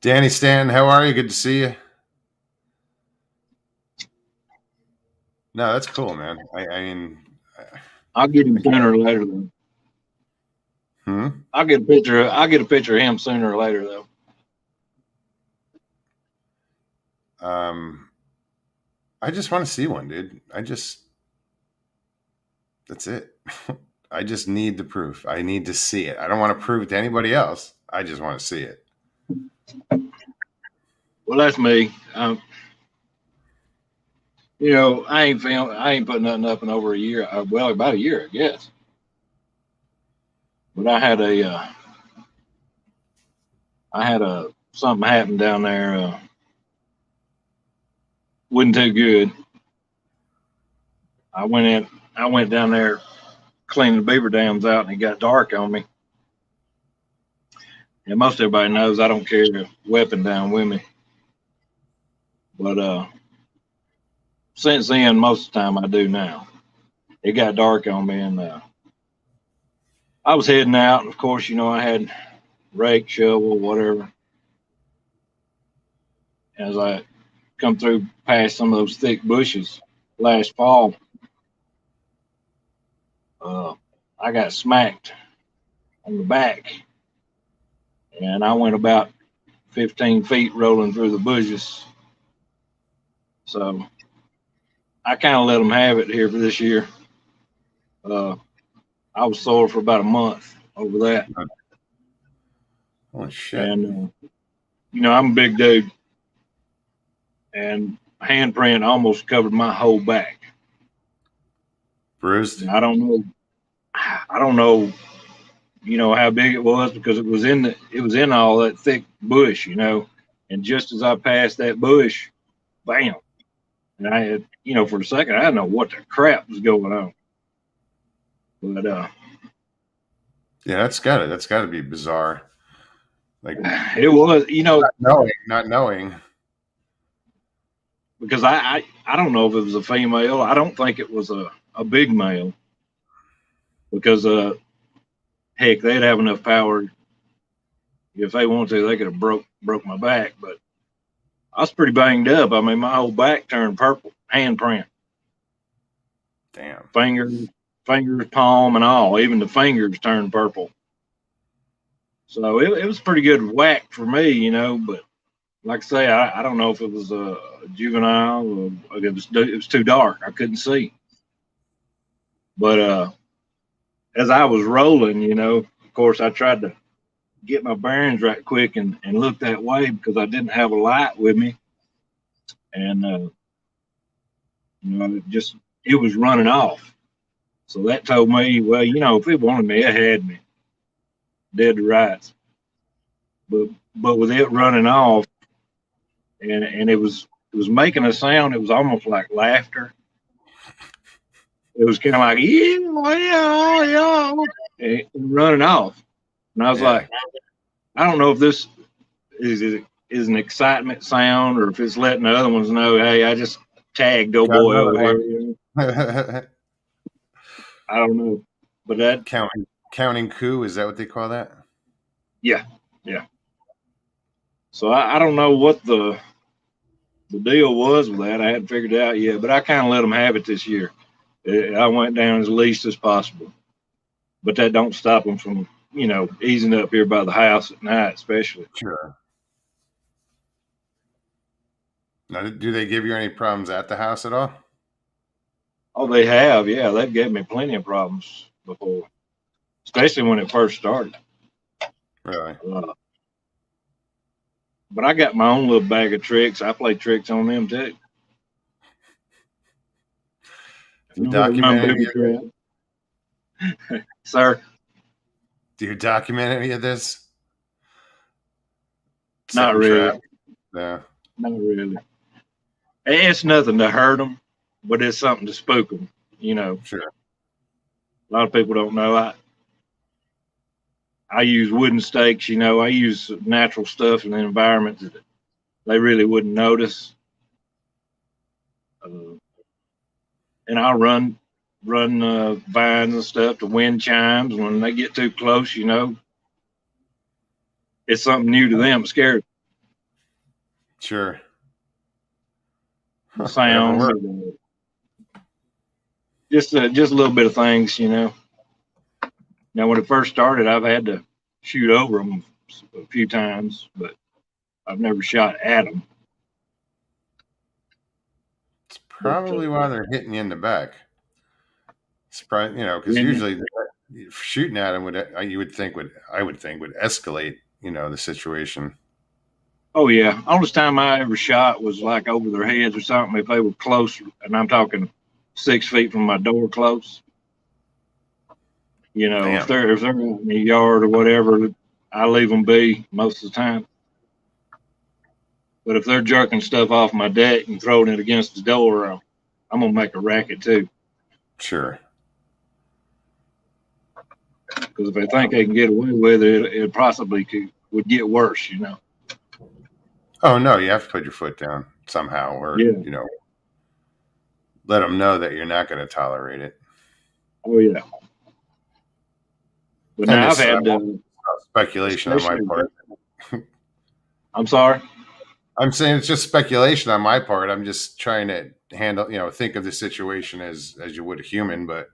Danny Stan, how are you? Good to see you. No, that's cool, man. I mean, I'll get him sooner or later, though. I'll get a picture of him sooner or later, though. I just want to see one, dude. That's it. I just need the proof. I need to see it. I don't want to prove it to anybody else. I just want to see it. Well, that's me. You know, I ain't put nothing up in over a year. Well, about a year, I guess. But I had something happen down there. Wasn't too good. I went down there cleaning the beaver dams out, and it got dark on me. And most everybody knows I don't carry a weapon down with me. But since then, most of the time I do now. It got dark on me, and I was heading out, and of course, you know, I had rake, shovel, whatever. As I come through past some of those thick bushes last fall, I got smacked on the back, and I went about 15 feet rolling through the bushes. So I kind of let them have it here for this year. I was sore for about a month over that. Holy shit. And I'm a big dude, and handprint almost covered my whole back. Bruised? And I don't know, how big it was, because it was in all that thick bush, and just as I passed that bush, bam. And I had, for a second, I didn't know what the crap was going on. But Yeah, that's gotta be bizarre. Like, it was, not knowing. because I don't know if it was a female. I don't think it was a big male, because heck, they'd have enough power. If they wanted to, they could have broke my back. But I was pretty banged up. I mean, my whole back turned purple, handprint, Damn. fingers, palm, and all. Even the fingers turned purple. So it was a pretty good whack for me, But like I say, I don't know if it was a juvenile or it was too dark. I couldn't see. But as I was rolling, of course, I tried to get my bearings right quick and look that way, because I didn't have a light with me. And, it was running off. So that told me, well, if it wanted me, it had me dead to rights. But with it running off, and it was making a sound, it was almost like laughter. It was kind of like, yeah, and running off. And I was like, I don't know if this is an excitement sound, or if it's letting the other ones know, hey, I just tagged old boy over here. I don't know. But that counting coup, is that what they call that? Yeah. So I don't know what the deal was with that. I hadn't figured it out yet, but I kind of let them have it this year. I went down as least as possible, but that don't stop them from, easing up here by the house at night, especially. Sure. Now, do they give you any problems at the house at all? Oh, they have. Yeah, they've given me plenty of problems before, especially when it first started. Really? But I got my own little bag of tricks. I play tricks on them too. Do you document any of it? Sir? Do you document any of this? Not really. No. Not really. It's nothing to hurt them, but it's something to spook them, Sure. A lot of people don't know. I use wooden stakes, I use natural stuff in the environment that they really wouldn't notice. And I'll run vines and stuff to wind chimes when they get too close, It's something new to them, scared. Sure. The sounds. Just a little bit of things, Now, when it first started, I've had to shoot over them a few times, but I've never shot at them. It's probably why they're hitting you in the back. It's probably, because usually shooting at them would escalate, the situation. Oh yeah, only time I ever shot was like over their heads or something. If they were close, and I'm talking 6 feet from my door, close. If they're in the yard or whatever, I leave them be most of the time. But if they're jerking stuff off my deck and throwing it against the door, I'm gonna make a racket too. Sure. Because if they think they can get away with it, it possibly would get worse, Oh no, you have to put your foot down somehow, or let them know that you're not going to tolerate it. Oh yeah. But now I've had speculation on my part. I'm sorry. I'm saying it's just speculation on my part. I'm just trying to handle, think of the situation as you would a human, but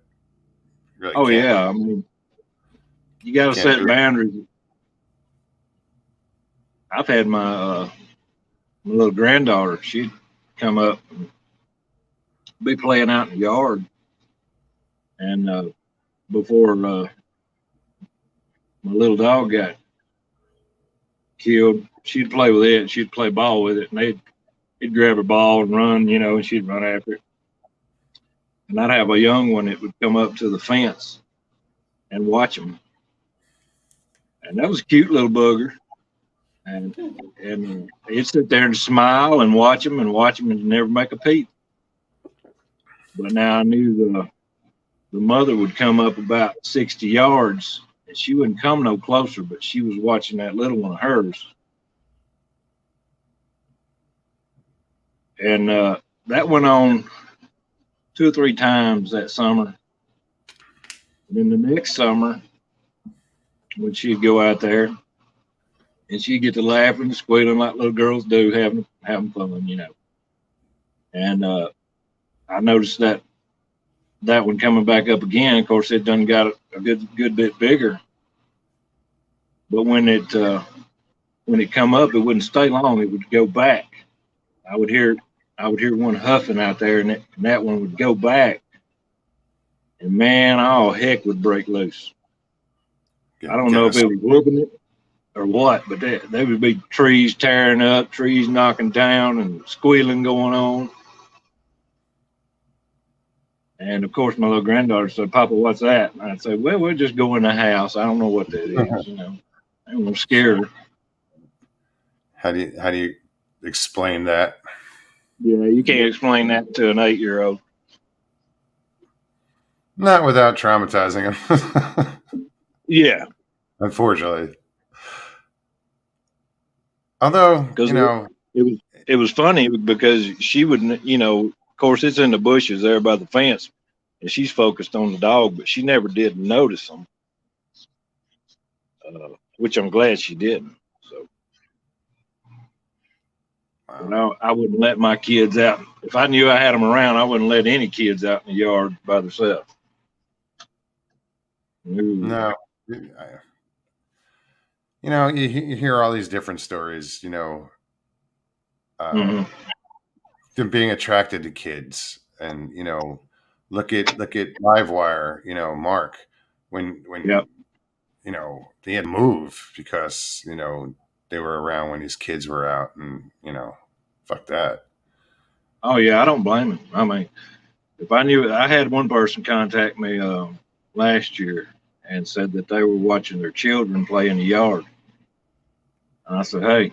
really can't. Yeah, I mean, you got to set boundaries. I've had my little granddaughter. She'd come up and be playing out in the yard, and before my little dog got killed. She'd play with it. She'd play ball with it, and he'd grab her ball and run, and she'd run after it. And I'd have a young one that would come up to the fence and watch him. And that was a cute little bugger. And he'd sit there and smile and watch him and never make a peep. But now I knew the mother would come up about 60 yards, and she wouldn't come no closer, but she was watching that little one of hers. And that went on 2 or 3 times that summer. And then the next summer, when she'd go out there, and she'd get to laughing and squealing like little girls do, having fun, And I noticed that one coming back up again. Of course, it done got a good bit bigger. But when it come up, it wouldn't stay long. It would go back. I would hear one huffing out there, and that one would go back. And man, all heck would break loose. I don't know if it was whooping it or what, but there would be trees tearing up, trees knocking down, and squealing going on. And of course, my little granddaughter said, "Papa, what's that?" And I'd say, "Well, we'll just go in the house. I don't know what that is. I don't want to scare her." How do you explain that? Yeah, you can't explain that to an 8-year-old. Not without traumatizing him. Yeah, unfortunately. Although, it was funny because she would, of course, it's in the bushes there by the fence, and she's focused on the dog, but she never did notice them, which I'm glad she didn't. So, wow. I wouldn't let my kids out. If I knew I had them around, I wouldn't let any kids out in the yard by themselves. No. You hear all these different stories, them being attracted to kids, and look at Livewire, Mark, when yep. They had to move because they were around when these kids were out, and fuck that. Oh yeah, I don't blame him. I mean, if I knew, I had one person contact me last year and said that they were watching their children play in the yard. And I said, "Hey,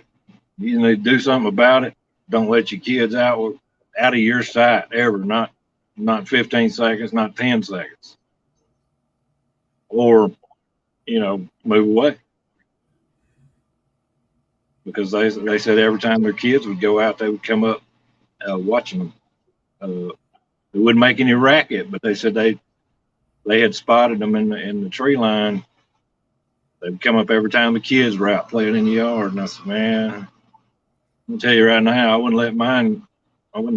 you need to do something about it. Don't let your kids out of your sight ever. Not 15 seconds, not 10 seconds. Or, move away." Because they said every time their kids would go out, they would come up watching them. It wouldn't make any racket, but they said they had spotted them in the tree line. They'd come up every time the kids were out playing in the yard. And I said, "Man, I'll tell you right now, I wouldn't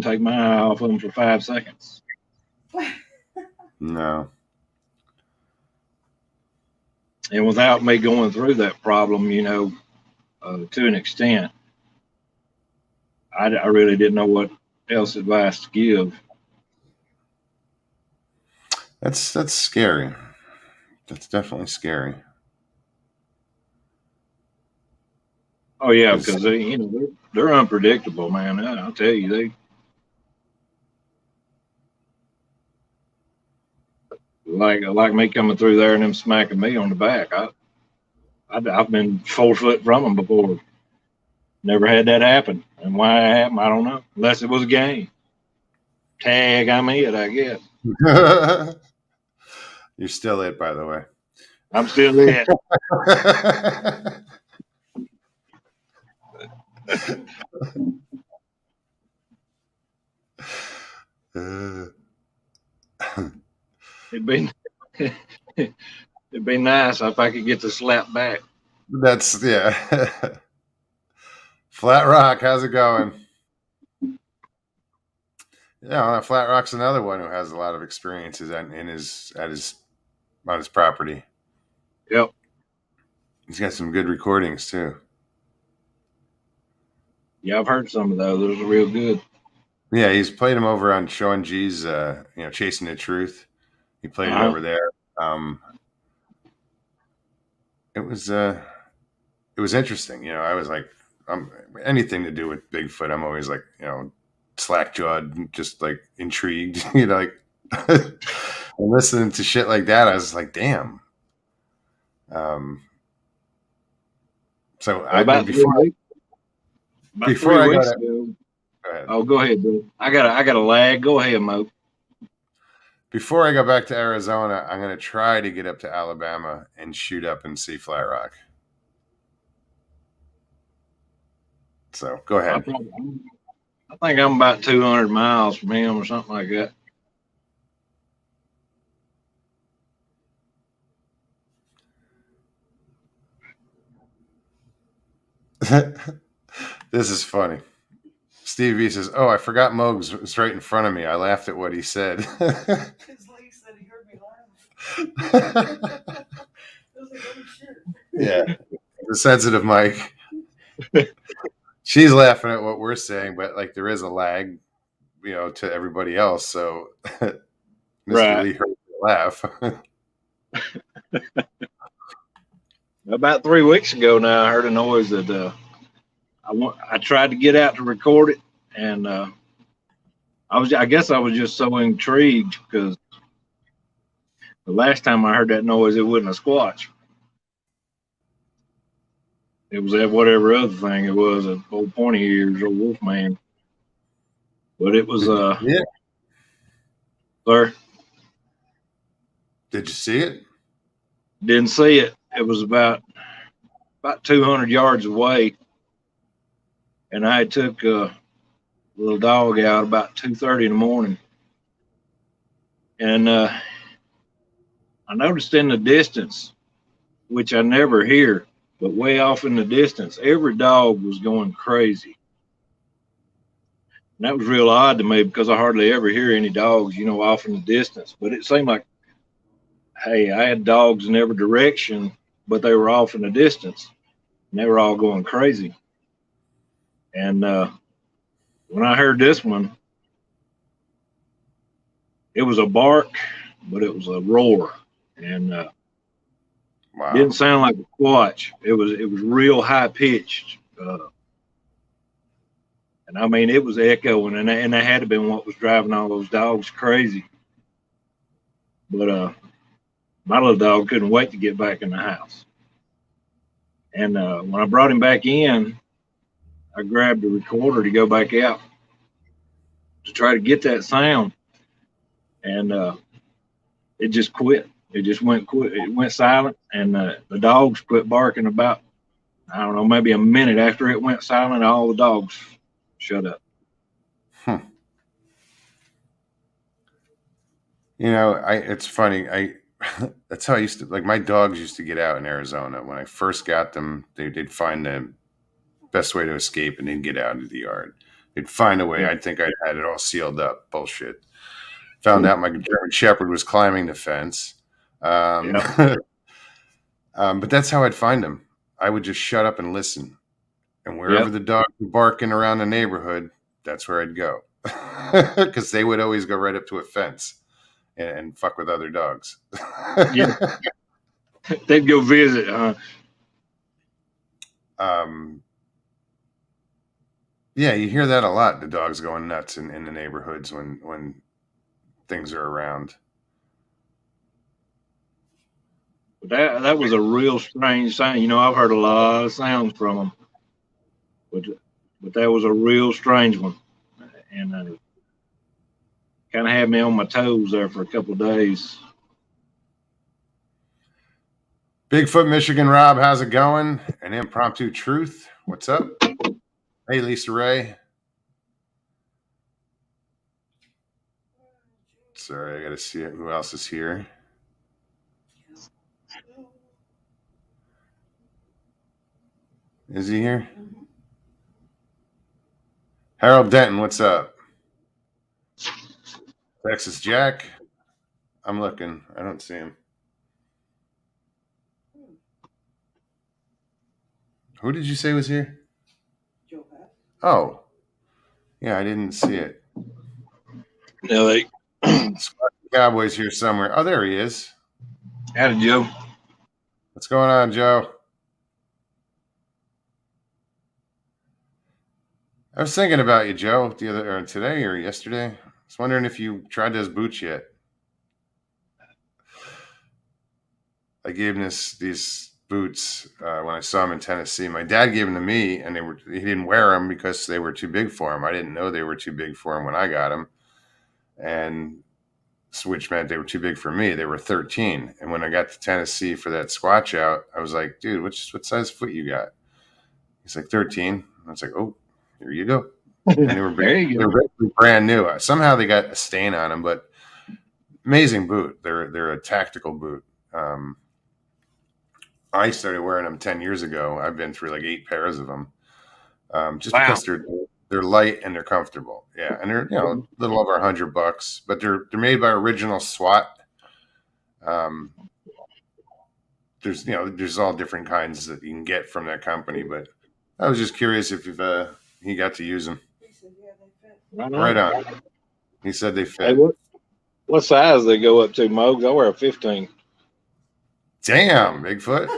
take my eye off of them for 5 seconds." No. And without me going through that problem, to an extent, I really didn't know what else advice to give. That's scary. That's definitely scary. Oh yeah, because they're unpredictable, man. I'll tell you, like me coming through there and them smacking me on the back. I've been 4 foot from them before. Never had that happen, and why it happened, I don't know. Unless it was a game. Tag, I'm it, I guess. You're still it, by the way. I'm still it. It'd be nice if I could get the slap back. That's Flat Rock, how's it going? Yeah, Flat Rock's another one who has a lot of experiences on his property. Yep. He's got some good recordings too. Yeah, I've heard some of those. Those are real good. Yeah, he's played them over on Sean G's Chasing the Truth. He played it over there. It was it was interesting. I was like, anything to do with Bigfoot, I'm always like, slack jawed, just like intrigued. Like and listening to shit like that, I was like, damn. So About before three I go weeks to, ago. go ahead. Oh, go ahead, bro. I got a lag. Go ahead, Mo. Before I go back to Arizona, I'm going to try to get up to Alabama and shoot up and see Flat Rock. So go I ahead. think I'm about 200 miles from him or something like that. This is funny. Steve V says, "Oh, I forgot Mogs was right in front of me. I laughed at what he said." His leg said he heard me laughing. I was like, oh shit. Yeah, the sensitive mic. She's laughing at what we're saying, but like there is a lag, to everybody else. So Mr. Right. Lee heard me laugh. About 3 weeks ago now, I heard a noise that I tried to get out to record it, and I guess I was just so intrigued because the last time I heard that noise, it wasn't a squatch. It was that whatever other thing it was, a old pointy ears or wolf man. But it was Yeah. sir, Did you see it? didn't see it. It was about 200 yards away, and I took a little dog out about 2:30 in the morning, and I noticed in the distance, which I never hear, but way off in the distance, every dog was going crazy. And that was real odd to me because I hardly ever hear any dogs, off in the distance. But it seemed like, hey, I had dogs in every direction, but they were off in the distance, and they were all going crazy. And when I heard this one, it was a bark, but it was a roar, and Wow. didn't sound like a squatch. It was real high pitched, and I mean it was echoing, and that had to been what was driving all those dogs crazy. But my little dog couldn't wait to get back in the house, and when I brought him back in, I grabbed the recorder to go back out to try to get that sound, and it just quit. It just went silent, and the dogs quit barking about, I don't know, maybe a minute after it went silent. All the dogs shut up. It's funny. That's how I used to, like, my dogs used to get out in Arizona. When I first got them, they'd find the best way to escape and they'd get out into the yard. They'd find a way. I'd think I had it all sealed up. Bullshit. Found out my German Shepherd was climbing the fence. But that's how I'd find them. I would just shut up and listen. And wherever the dogs were barking around the neighborhood, that's where I'd go. Because they would always go right up to a fence and fuck with other dogs. Yeah. They'd go visit. Yeah, you hear that a lot. The dogs going nuts in the neighborhoods when things are around. That was a real strange sound. I've heard a lot of sounds from them, but that was a real strange one, and kind of had me on my toes there for a couple of days. Bigfoot, Michigan, Rob, how's it going? An impromptu truth. What's up? Hey, Lisa Ray. Sorry, I got to see it. Who else is here? Is he here? Harold Denton, what's up? Texas Jack. I'm looking. I don't see him. Who did you say was here? Joe Pat. Oh. Yeah, I didn't see it. No, Cowboy's here somewhere. Oh, there he is. howdy, Joe. What's going on, Joe? I was thinking about you, Joe, the other or today or yesterday. I was wondering if you tried those boots yet. I gave him these boots when I saw him in Tennessee. My dad gave them to me, and he didn't wear them because they were too big for him. I didn't know they were too big for him when I got them, and which meant they were too big for me. They were 13, and when I got to Tennessee for that Squatch out, I was like, "Dude, what size foot you got?" He's like 13. I was like, "Oh, here you go." And they were There you go. basically brand new. Somehow they got a stain on them, but amazing boot. They're a tactical boot. I started wearing them 10 years ago. I've been through like 8 pairs of them, just Wow. because they're light and they're comfortable. Yeah, and they're a little over $100, but they're made by Original SWAT. There's all different kinds that you can get from that company, but I was just curious if he got to use them. He said, yeah, they fit. Right on. He said they Hey, fit. what size they go up to, Mogs? I wear a 15. Damn, Bigfoot.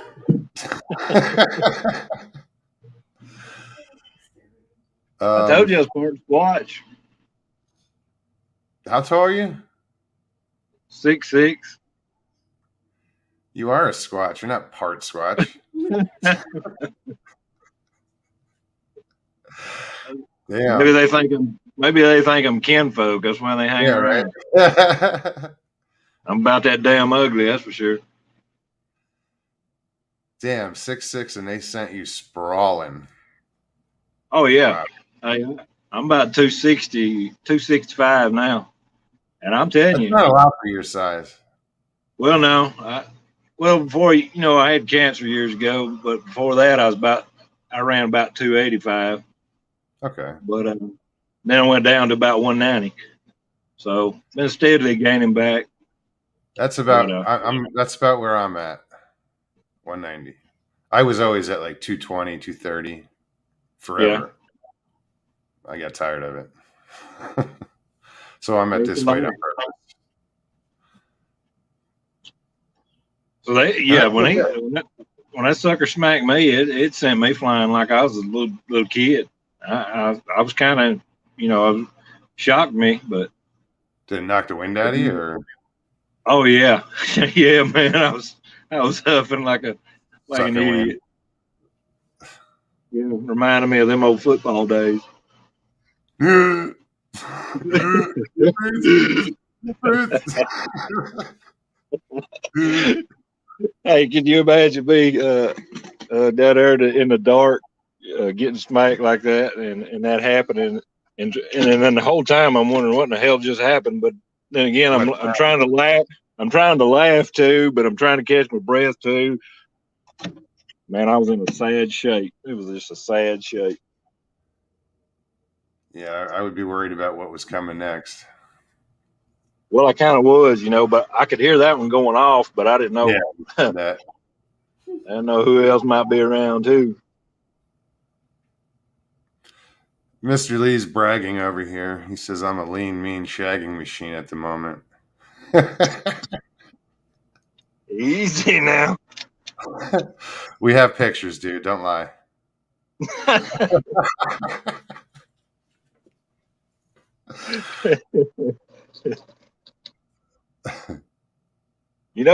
I told you I was part of Squatch. How tall are you? 6'6". You are a Squatch. You're not part Squatch. Damn. Maybe they think I'm kinfolk. That's why they hang around. Right. I'm about that damn ugly, that's for sure. Damn, 6'6", and they sent you sprawling. Oh yeah. Wow. I'm about 260, 265 now. And I'm telling That's you. not a lot for your size. Well, no. Before, I had cancer years ago, but before that I ran about 285. Okay. But then I went down to about 190. So been steadily gaining back. That's about that's about where I'm at. 190. I was always at like 220, 230 forever. Yeah. I got tired of it. So I'm at this weight on purpose. So when that sucker smacked me, it sent me flying like I was a little kid. I was kind of, shocked me, but did it knock the wind out of you, or? Oh yeah, yeah, man. I was huffing like an idiot. Yeah, reminded me of them old football days. Hey, can you imagine me down there in the dark, getting smacked like that, and that happening, and then the whole time I'm wondering what in the hell just happened. But then again, I'm trying to laugh. I'm trying to laugh too, but I'm trying to catch my breath too. Man, I was in a sad shape. It was just a sad shape. Yeah, I would be worried about what was coming next. Well, I kind of was, but I could hear that one going off, but I didn't know. Yeah, that. I didn't know who else might be around too. Mr. Lee's bragging over here. He says, I'm a lean, mean shagging machine at the moment. Easy now. We have pictures, dude. Don't lie.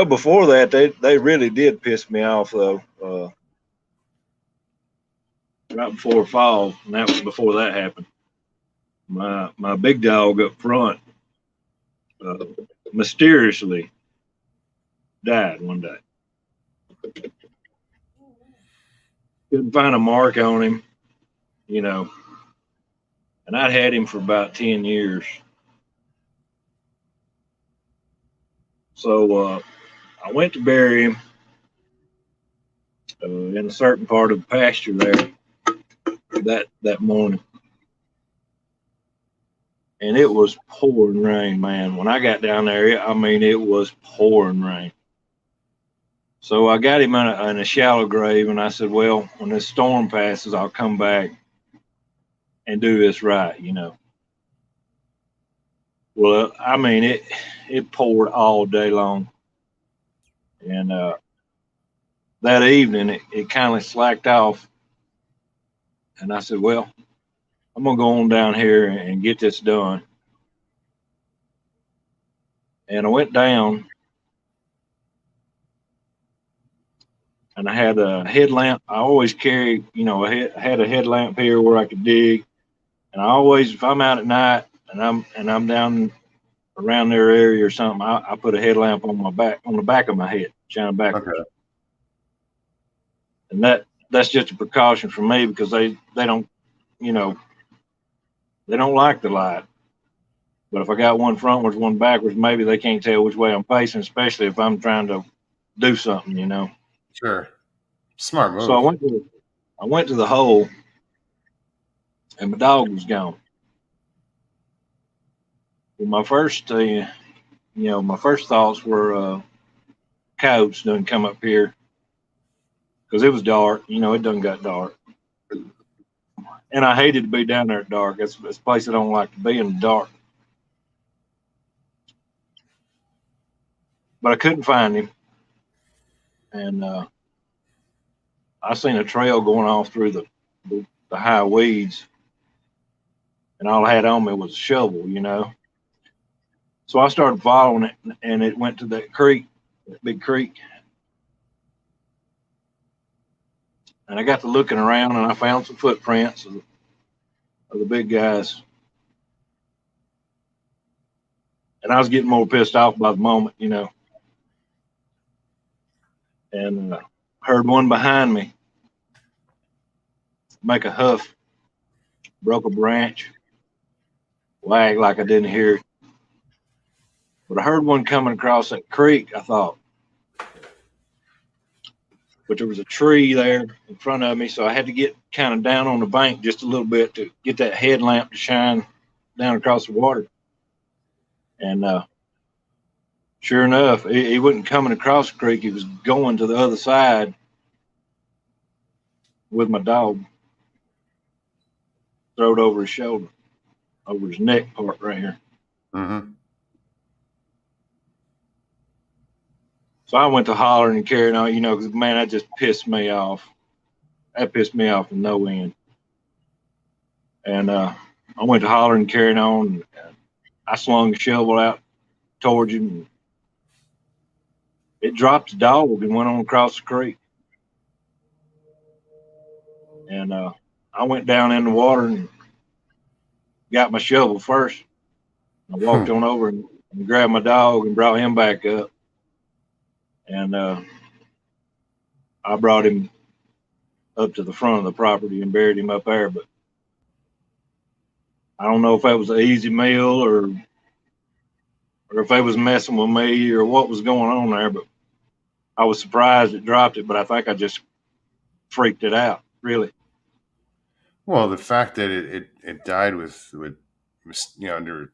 Before that, they really did piss me off, though. Right before fall, and that was before that happened. My big dog up front mysteriously died one day. Couldn't find a mark on him, and I'd had him for about 10 years. So I went to bury him in a certain part of the pasture there that morning. And it was pouring rain, man. When I got down there, it was pouring rain. So I got him in a shallow grave, and I said, well, when this storm passes, I'll come back and do this right, Well, it poured all day long. And that evening, it kind of slacked off. And I said, well, I'm gonna go on down here and get this done. And I went down, and I had a headlamp. I always carry, I had a headlamp here where I could dig. And I always, if I'm out at night and I'm down around their area or something, I put a headlamp on the back of my head, shining backwards. Okay. And that's just a precaution for me because they don't, they don't like the light. But if I got one frontwards, one backwards, maybe they can't tell which way I'm facing, especially if I'm trying to do something. Sure. Smart move. So I went to the hole, and my dog was gone. Well, my first thoughts were coyotes done come up here because it was dark. It done got dark, and I hated to be down there at dark. It's a place I don't like to be in the dark. But I couldn't find him, and I seen a trail going off through the high weeds, and all I had on me was a shovel, So I started following it, and it went to that creek, that big creek. And I got to looking around, and I found some footprints of the big guys. And I was getting more pissed off by the moment, And heard one behind me make a huff, broke a branch, wag like I didn't hear it. But I heard one coming across that creek, I thought. But there was a tree there in front of me, so I had to get kind of down on the bank just a little bit to get that headlamp to shine down across the water. And sure enough, he wasn't coming across the creek. He was going to the other side with my dog. Throw it over his shoulder, over his neck part right here. Mm-hmm. So I went to hollering and carrying on, because, man, that just pissed me off. That pissed me off in no end. And I went to hollering and carrying on. And I slung the shovel out towards him. And it dropped the dog and went on across the creek. And I went down in the water and got my shovel first. I walked on over and grabbed my dog and brought him back up. And I brought him up to the front of the property and buried him up there. But I don't know if that was an easy meal or if they was messing with me or what was going on there. But I was surprised it dropped it, but I think I just freaked it out, really. Well, the fact that it died with under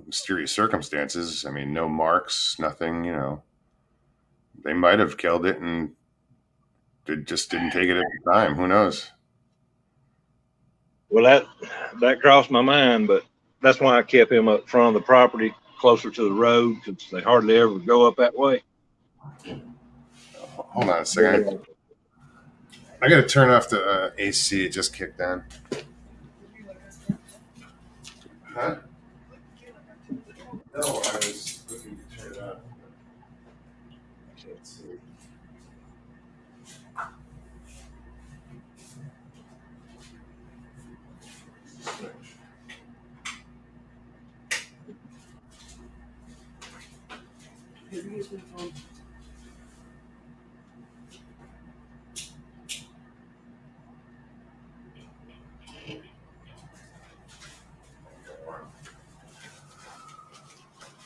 mysterious circumstances. I mean, no marks, nothing. They might have killed it and they just didn't take it at the time. Who knows? Well, that crossed my mind, but that's why I kept him up front of the property, closer to the road, because they hardly ever go up that way. Hold on a second. I got to turn off the AC. It just kicked on. Huh? No, I was looking to turn it on. I can't see.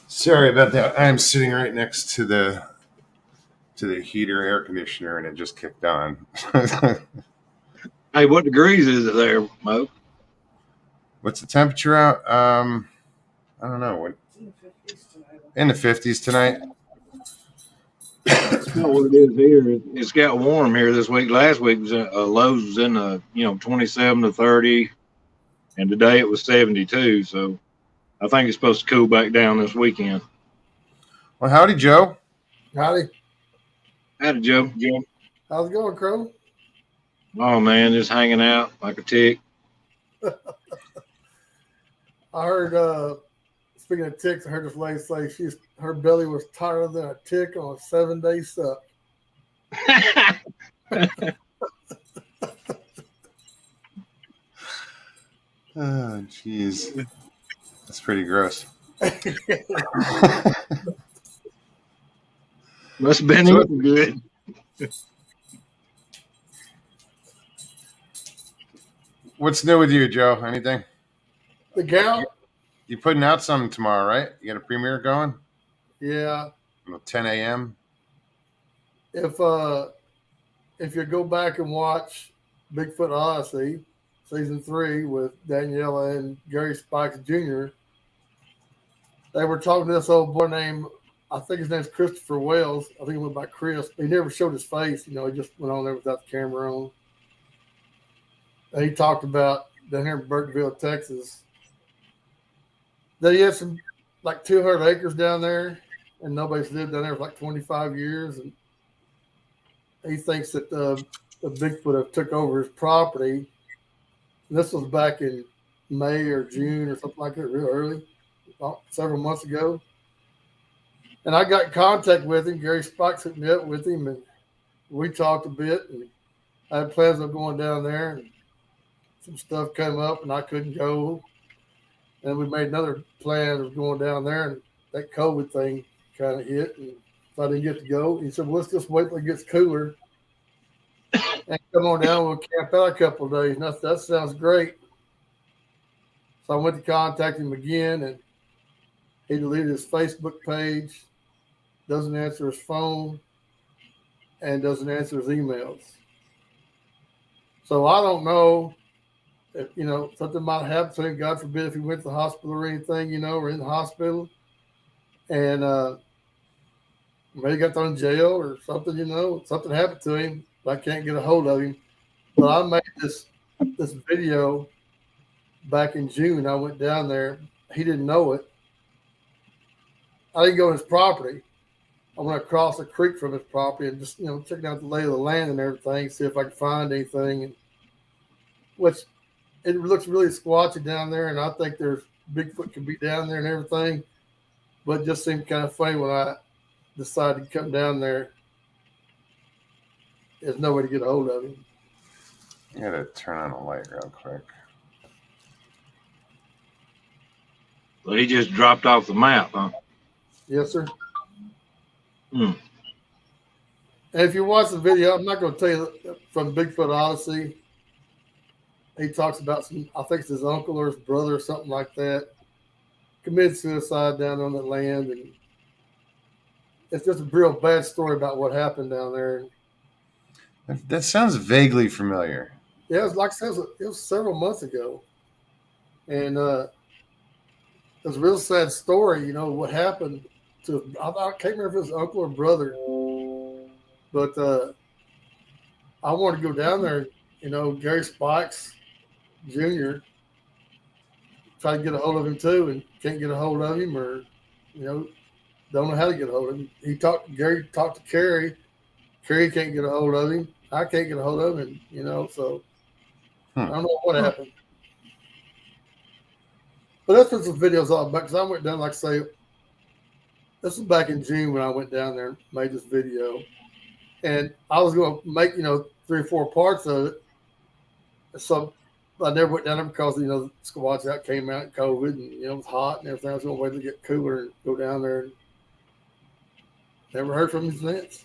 Sorry about that. I'm sitting right next to the heater air conditioner, and it just kicked on. Hey, what degrees is it there, Mo? What's the temperature out? I don't know. What in the 50s tonight? That's not what it is here. It's got warm here this week. Last week was lows was in the 27 to 30, and today it was 72. So I think it's supposed to cool back down this weekend. Well, howdy, Joe. Howdy. Howdy, Joe. How's it going, Crow? Oh man, just hanging out like a tick. I heard, speaking of ticks, I heard this lady say her belly was tighter than a tick on a 7-day suck. Oh, jeez. That's pretty gross. Must have been So- eating good. What's new with you, Joe? Anything? The gout? You putting out something tomorrow, right? You got a premiere going? Yeah. 10 a.m. If you go back and watch Bigfoot Odyssey, season 3 with Daniela and Gary Spikes Jr., they were talking to this old boy named, I think his name's Christopher Wells. I think he went by Chris. He never showed his face. You know, he just went on there without the camera on. And he talked about down here in Burkeville, Texas, that he had some like 200 acres down there, and nobody's lived down there for like 25 years. And he thinks that the Bigfoot have took over his property. And this was back in May or June or something like that, real early, several months ago. And I got in contact with him. Gary Spikes hooked me up with him, and we talked a bit. And I had plans of going down there, and some stuff came up, and I couldn't go. And we made another plan of going down there, and that COVID thing kind of hit, and I didn't get to go. He said, well, let's just wait till it gets cooler and come on down. We'll camp out a couple of days. And that sounds great. So I went to contact him again, and he deleted his Facebook page, doesn't answer his phone, and doesn't answer his emails. So I don't know if, something might happen to him. God forbid if he went to the hospital or anything, or in the hospital. And maybe he got thrown in jail or something, something happened to him. But I can't get a hold of him. But I made this video back in June. I went down there. He didn't know it. I didn't go on his property. I went across a creek from his property and just, checking out the lay of the land and everything, see if I could find anything. And which it looks really squatchy down there, and I think there's Bigfoot could be down there and everything. But it just seemed kind of funny when I decided to come down there. There's no way to get a hold of him. I gotta turn on a light real quick. So he just dropped off the map, huh? Yes, sir. Hmm. And if you watch the video, I'm not going to tell you from Bigfoot Odyssey. He talks about I think it's his uncle or his brother or something like that, committed suicide down on that land. And it's just a real bad story about what happened down there. That sounds vaguely familiar. Yeah, it was like I said, it was several months ago. And it was a real sad story, what happened to, I can't remember if it was uncle or brother, but I wanted to go down there, Gary Spikes Jr., try to get a hold of him too, and can't get a hold of him, or, don't know how to get a hold of him. Gary talked to Carrie. Carrie can't get a hold of him. I can't get a hold of him, so I don't know what happened. But that's what the video's all about, because I went down, like I say, this was back in June when I went down there and made this video. And I was going to make, 3 or 4 parts of it. So I never went down there because, the Squatch out came out in COVID and, it was hot and everything. I was going to wait to get cooler and go down there. And never heard from him since.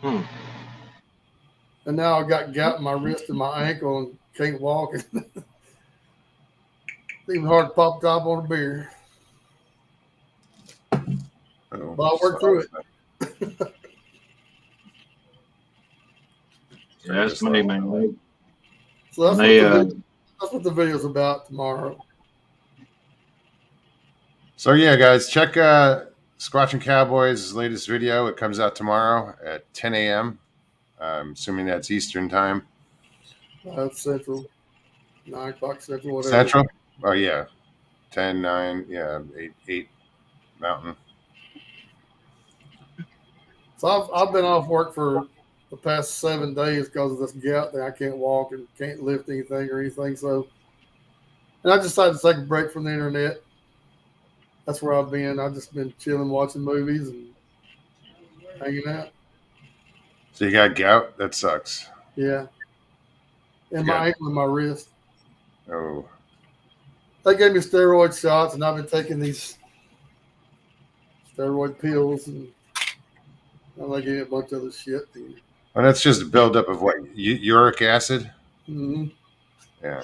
Hmm. And now I got gout in my wrist and my ankle and can't walk. It's even hard to pop top on a beer. Oh, But I'll work through it. Yeah, that's me, man. So that's what the video's about tomorrow. So yeah, guys, check Squatching Cowboys' latest video. It comes out tomorrow at 10 a.m. I'm assuming that's Eastern time. Central, 9 o'clock Central, whatever. Central? Oh yeah, 10, 9, yeah, 8 Mountain. So I've been off work for the past 7 days because of this gout thing. I can't walk and can't lift anything or anything. So, and I decided to take a break from the internet. That's where I've been. I've just been chilling, watching movies and hanging out. So you got gout? That sucks. Yeah. And Yeah. my ankle and my wrist. Oh, They gave me steroid shots, and I've been taking these steroid pills, and they gave me a bunch of other shit. and that's just a buildup of what uric acid. Mm-hmm. Yeah.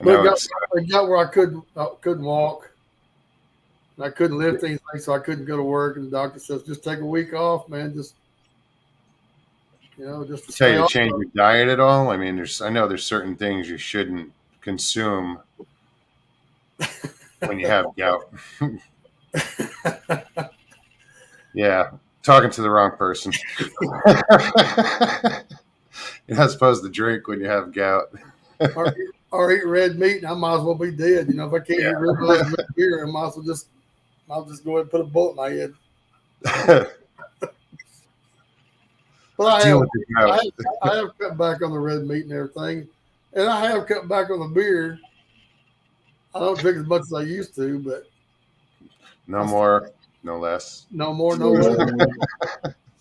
But it got where I couldn't walk. And I couldn't lift anything, so I couldn't go to work. And the doctor says, just take a week off, man. Just to Tell you to off. change your diet at all? I mean, I know there's certain things you shouldn't consume when you have gout. Yeah, talking to the wrong person. You're not supposed to drink when you have gout. or eat red meat, and I might as well be dead. If I can't eat red beer, I might as well I'll just go ahead and put a bullet in my head. But I have cut back on the red meat and everything, and I have cut back on the beer. I don't drink as much as I used to, but no more, no less. No more, no less.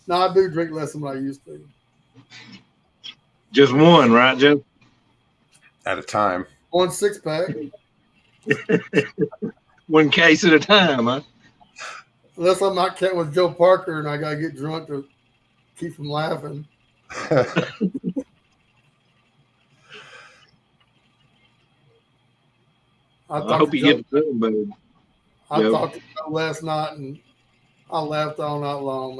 No, I do drink less than what I used to. Just one, right, Joe? At a time. 1 6-pack. 1 case at a time, huh? Unless I'm not counting with Joe Parker and I got to get drunk to keep from laughing. I hope you get the film, baby. I talked to Joe last night and I laughed all night long.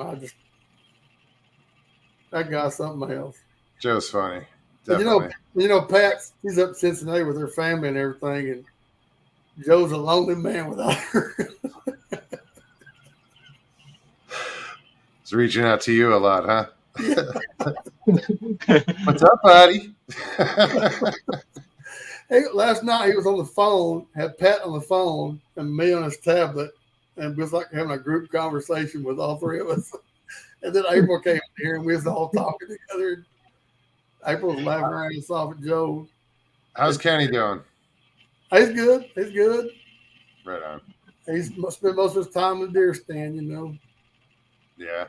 That guy's something else. Joe's funny. Definitely. Pat, he's up in Cincinnati with her family and everything, and Joe's a lonely man without her. He's reaching out to you a lot, huh? What's up, buddy? Hey, last night he was on the phone, had Pat on the phone and me on his tablet, and it was like having a group conversation with all three of us. And then April came in here and we was all talking together. April was laughing around us off at Joe. How's Kenny doing? He's good. He's good. Right on. He's spent most of his time in the deer stand, Yeah.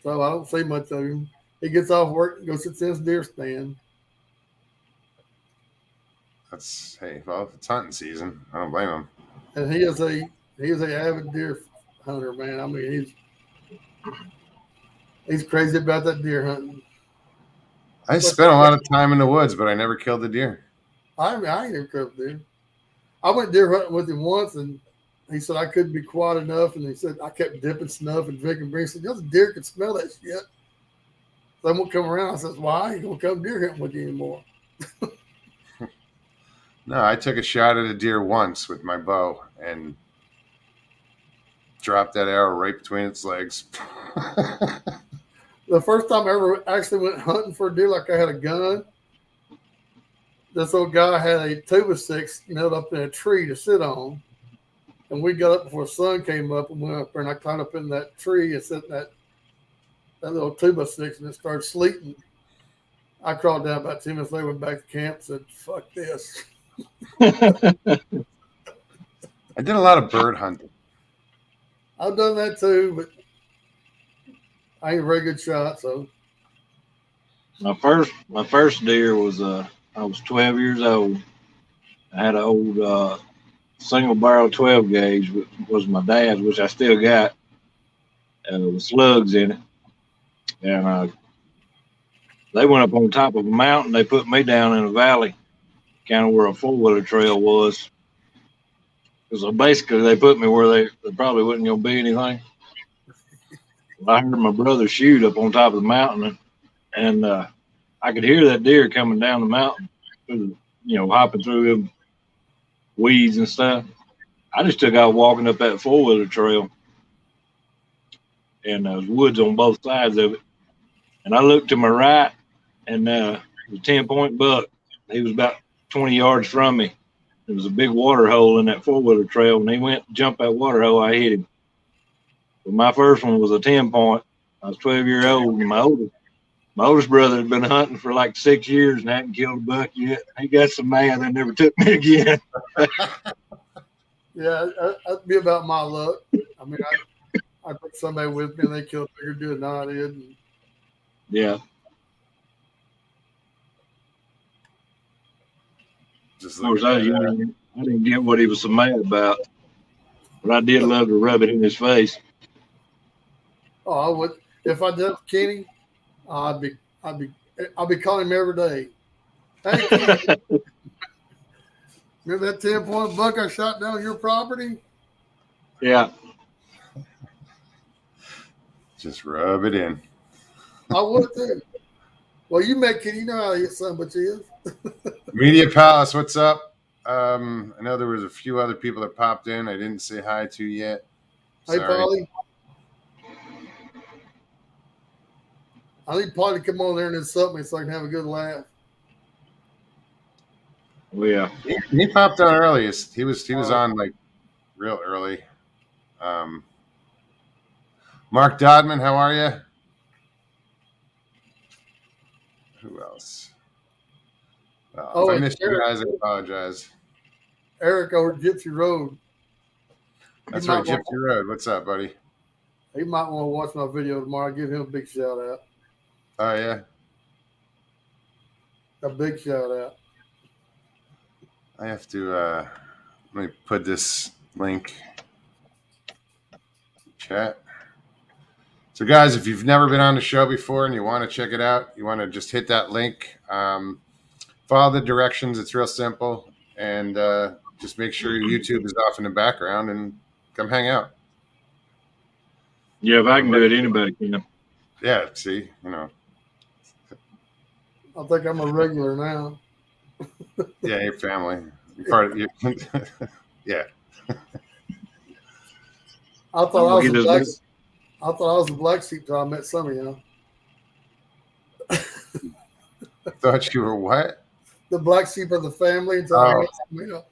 So I don't see much of him. He gets off work and goes sit in his deer stand. It's hunting season. I don't blame him. And he is a avid deer hunter, man. I mean, he's crazy about that deer hunting. I spent a lot of time in the woods, but I never killed a deer. I ain't never killed a deer. I went deer hunting with him once, and he said I couldn't be quiet enough, and he said I kept dipping snuff and drinking beer. He said, the deer could smell that shit. So I won't come around. I said, why? I ain't going to come deer hunting with you anymore. No, I took a shot at a deer once with my bow and dropped that arrow right between its legs. The first time I ever actually went hunting for a deer, like I had a gun, this old guy had a 2x6 nailed up in a tree to sit on. And we got up before the sun came up and went up there, and I climbed up in that tree and sat in that little 2x6, and it started sleeting. I crawled down about 10 minutes later, went back to camp and said, fuck this. I did a lot of bird hunting. I've done that too, but I ain't a very good shot. So my first deer was I was 12 years old. I had an old single barrel 12 gauge, which was my dad's, which I still got, with slugs in it. And they went up on top of a mountain. They put me down in a valley, kind of where a four-wheeler trail was. So basically, they put me where they probably wasn't going to be anything. I heard my brother shoot up on top of the mountain, and I could hear that deer coming down the mountain, hopping through them weeds and stuff. I just took out walking up that four-wheeler trail, and there was woods on both sides of it. And I looked to my right, and it was a 10-point buck. He was about 20 yards from me. There was a big water hole in that four-wheeler trail. When he went to jump that water hole, I hit him. But my first one was a 10-point, I was 12 years old, and my oldest brother had been hunting for like 6 years and hadn't killed a buck yet. He got so mad they never took me again. Yeah, that'd be about my luck. I mean, I took somebody with me and they killed a bigger deer than I did. And Yeah. Just Of course, looking I was at that. young. I didn't get what he was so mad about, but I did love to rub it in his face. oh, I would if I did Kenny, I'd be calling him every day. Hey, Kenny, remember that 10-point buck I shot down your property? Yeah. Just rub it in. I would too. Well, you met Kenny. You know how his son bitch is. Media Palace, what's up? I know there was a few other people that popped in. I didn't say hi to yet. Hey, Sorry. Polly. I need Polly to come on there and insult me so I can have a good laugh. Well, yeah. He popped on early. He was on like real early. Mark Dodman, how are you? Who else? Well, if I missed you guys, I apologize. Eric over Gypsy Road. That's right, Gypsy Road. What's up, buddy? He might want to watch my video tomorrow. Give him a big shout out. Oh yeah, A big shout out. I have to let me put this link in chat. So guys, if you've never been on the show before and you want to check it out, you want to just hit that link, follow the directions. It's real simple, and just make sure your YouTube is off in the background and come hang out. Yeah, if I can do it, anybody can. Yeah, see, you know. I think I'm a regular now. Yeah, your family. You're part of you. Yeah. I thought I was a black sheep till I met some of y'all. I thought you were what? The black sheep of the family until I met some of y'all.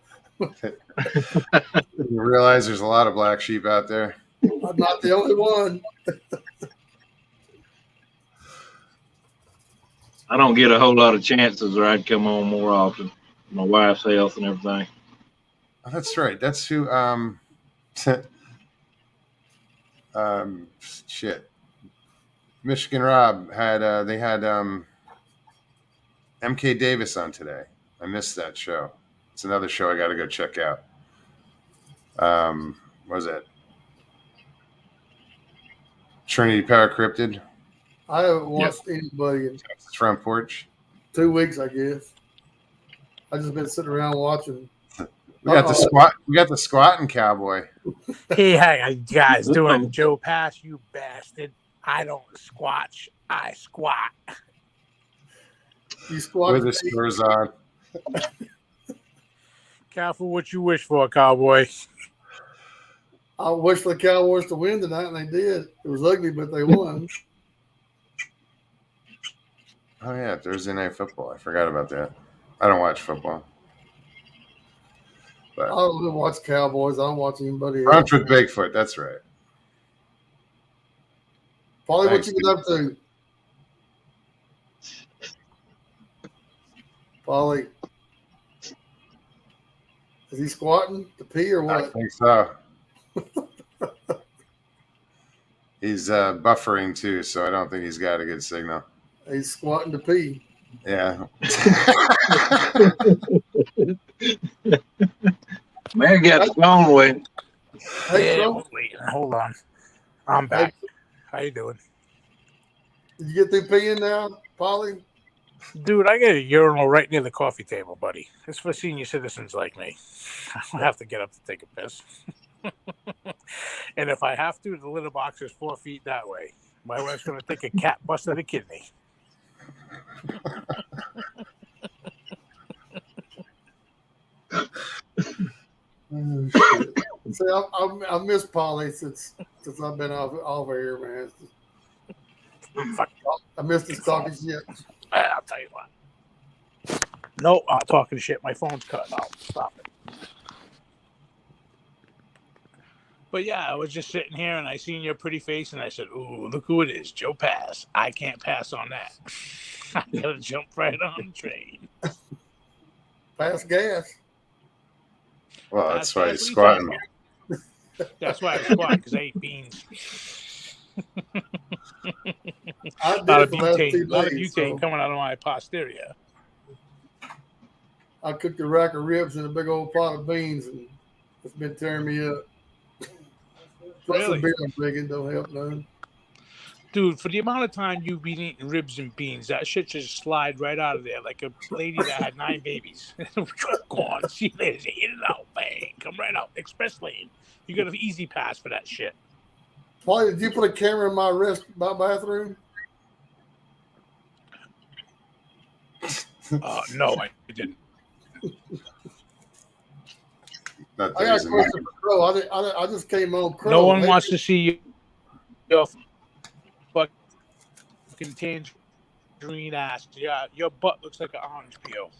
You realize there's a lot of black sheep out there. I'm not the only one. I don't get a whole lot of chances, or I'd come on more often. My wife's health and everything. Oh, that's right. That's who. Shit. Michigan Rob had. They had MK Davis on today. I missed that show. It's another show I got to go check out. What was it? Trinity Paracryptid. I haven't watched anybody in Texas Front Porch. 2 weeks, I guess. I just been sitting around watching. We got the squat. We got the squatting cowboy. Hey, how you guys doing? Joe Pass, you bastard. I don't squatch. I squat. You squat. With the scores on. Careful what you wish for, cowboy. I wish for the Cowboys to win tonight, and they did. It was ugly, but they won. Oh yeah, Thursday Night Football. I forgot about that. I don't watch football. I don't watch Cowboys. I don't watch anybody else. Brunch with Bigfoot. That's right. Polly, what Thanks, you been up to? Polly. Is he squatting to pee or I what? think so. He's buffering too, so I don't think he's got a good signal. He's squatting to pee. Yeah. Man got the phone waiting. Hey, Yeah, Trump, wait, hold on. I'm back. How you doing? did you get through peeing now, Polly? Dude, I got a urinal right near the coffee table, buddy. It's for senior citizens like me. I don't have to get up to take a piss. And if I have to, the litter box is 4 feet that way. My wife's going to think a cat busted a kidney. Oh, shit. See, I miss Polly since I've been off here, man. Fuck. I missed his talking shit. I'll tell you what. No, I'm talking shit. My phone's cut out. Stop it. But yeah, I was just sitting here and I seen your pretty face and I said, "Ooh, look who it is, Joe Pass. I can't pass on that. I gotta jump right on the train." Pass gas. Well, Pass that's why gas, he's what are you squatting. talking about? That's why I was squatting, because I ate beans. I A lot of did for the last 2 butane, a lot of days. butane So coming out of my posterior. I cooked a rack of ribs in a big old pot of beans, and it's been tearing me up. Plus Really? the beer I'm drinking don't help none. Dude, for the amount of time you've been eating ribs and beans, that shit just slide right out of there like a lady that had 9 babies. Gone. See you later. Eat it out. Bang. Come right out. Express lane. You got an easy pass for that shit. Why did you put a camera in my bathroom? No, I didn't. Not I that got a he's in question for Crow. I just came on Crow. No one Hey, wants to see your fucking tangerine ass. Yeah, your butt looks like an orange peel.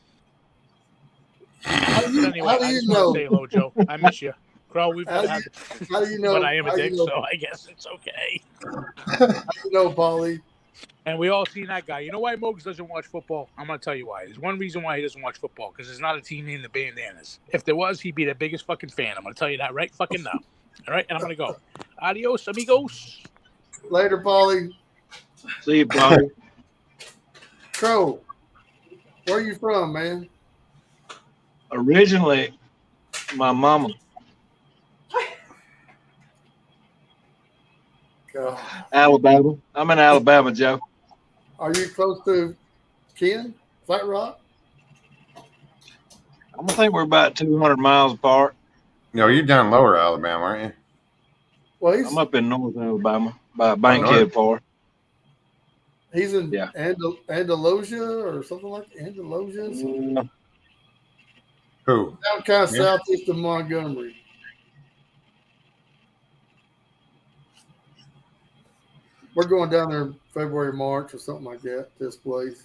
But anyway, how do I you just want know? to say hello, Joe. I miss you. Crow, we've How never do had you- How do you know? but I am a How do dick, you know? so I guess it's okay. How do you know, Paulie? And we all seen that guy. You know why Mogs doesn't watch football? I'm going to tell you why. There's one reason why he doesn't watch football, because there's not a team named the Bandanas. If there was, he'd be the biggest fucking fan. I'm going to tell you that right fucking now. All right? And I'm going to go. Adios, amigos. Later, Paulie. See you, Bobby. Crow, where are you from, man? Originally, my mama. God. Alabama. I'm in Alabama, Joe. Are you close to Ken? Flat Rock? I'm gonna think we're about 200 miles apart. No, you're down lower Alabama, aren't you? Well, he's I'm up in North Alabama by north? Bankhead Park. he's in Yeah. Andalusia or something like Andalusia. Who? Down kind of Yeah. southeast of Montgomery. We're going down there February, March, or something like that. This place.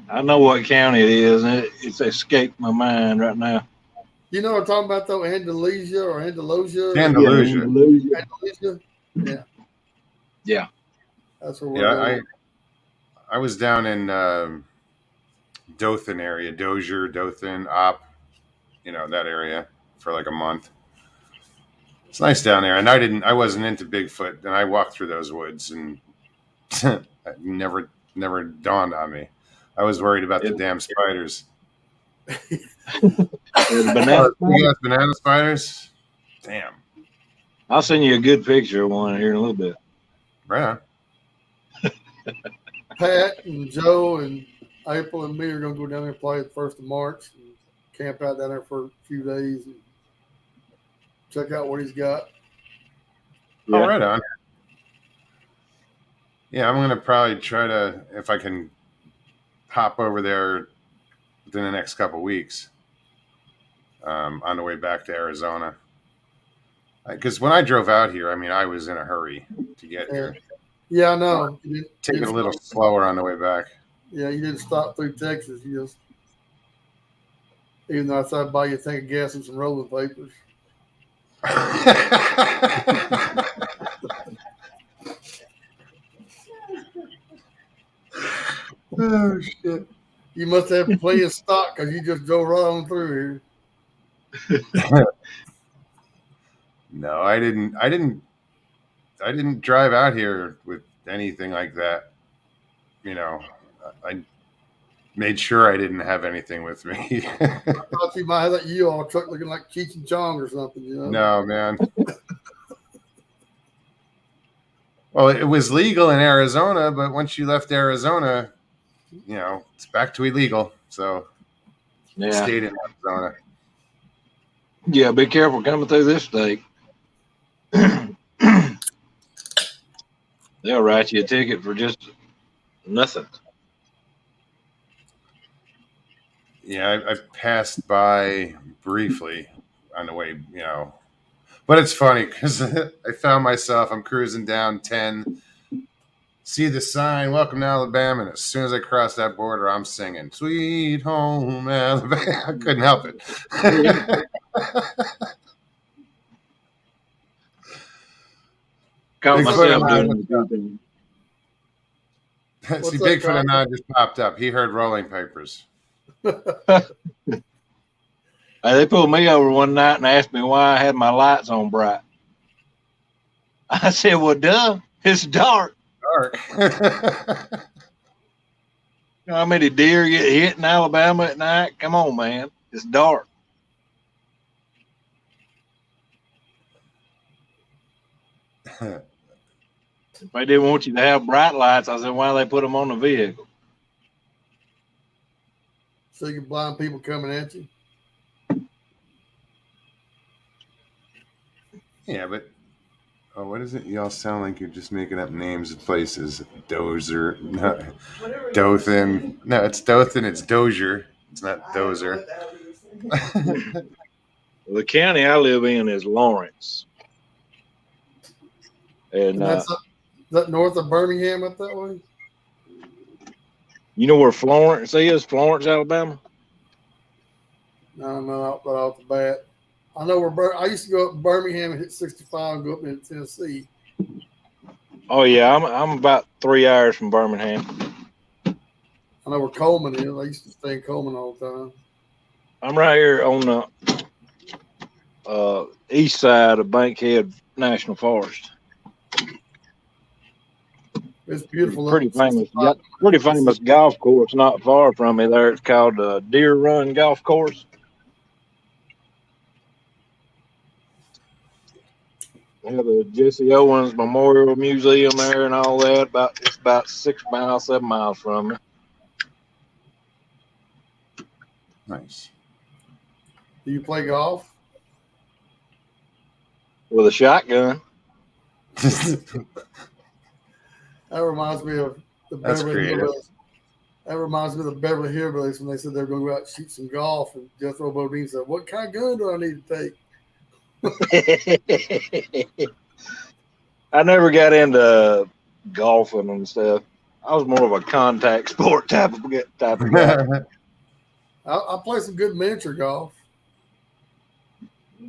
I know what county it is, and it's escaped my mind right now. You know what I'm talking about though? Andalusia or Andalusia? Andalusia. Andalusia. Yeah. Yeah. That's where we're Yeah, going. I was down in Dothan area, Dozier, Dothan, Op, that area for like a month. It's nice down there, and I wasn't into Bigfoot, and I walked through those woods, and it never dawned on me. I was worried about the damn spiders. Banana. Banana spiders. Damn. I'll send you a good picture of one here in a little bit. Right on. Pat and Joe and April and me are going to go down there and play the 1st of March and camp out down there for a few days and check out what he's got. Oh, right on. Yeah, I'm gonna probably try to, if I can, hop over there within the next couple weeks. On the way back to Arizona, because when I drove out here, I was in a hurry to get here. Yeah, I know. Take it a little slower on the way back. Yeah, you didn't stop through Texas. You just, even though I thought I'd buy you a tank of gas and some rolling papers. Oh shit! You must have plenty of stock because you just drove right on through here. No, I didn't drive out here with anything like that. I made sure I didn't have anything with me. I thought you might have that U-Haul truck looking like Cheech and Chong or something. No, man. Well, it was legal in Arizona, but once you left Arizona, it's back to illegal. So stayed in Arizona. Yeah, be careful coming through this state. They'll write you a ticket for just nothing. Yeah, I passed by briefly on the way, But it's funny because I found myself, I'm cruising down 10, see the sign, welcome to Alabama. And as soon as I cross that border, I'm singing, Sweet Home Alabama. I couldn't help it. Caught Bigfoot myself and I doing it. See, What's up, Bigfoot and I Copper? just popped up. He heard rolling papers. They pulled me over one night and asked me why I had my lights on bright. I said, well, duh, it's dark. Dark. You know how many deer get hit in Alabama at night? Come on, man. It's dark. If they didn't want you to have bright lights, I said, why do they put them on the vehicle? So you can blind people coming at you. Yeah, but what is it? Y'all sound like you're just making up names of places. Dozer, no, Dothan. No, it's Dothan. It's Dozier. It's not Dozer. The county I live in is Lawrence. And And that's up, is that north of Birmingham up that way? you know where Florence is? Florence, Alabama? No, not off the bat. I know where I used to go up to Birmingham and hit 65 and go up into Tennessee. Oh, yeah. I'm about 3 hours from Birmingham. I know where Coleman is. I used to stay in Coleman all the time. I'm right here on the east side of Bankhead National Forest. It's beautiful. Pretty famous golf course not far from me there. It's called Deer Run Golf Course. They have the Jesse Owens Memorial Museum there and all that. It's about 6 miles, 7 miles from me. Nice. Do you play golf? With a shotgun. That reminds me of the That's Beverly creative. Hillbillies. That reminds me of the Beverly Hillbillies when they said they were going to go out and shoot some golf. And Jethro Bodine said, "What kind of gun do I need to take?" I never got into golfing and stuff. I was more of a contact sport type of guy. I play some good miniature golf.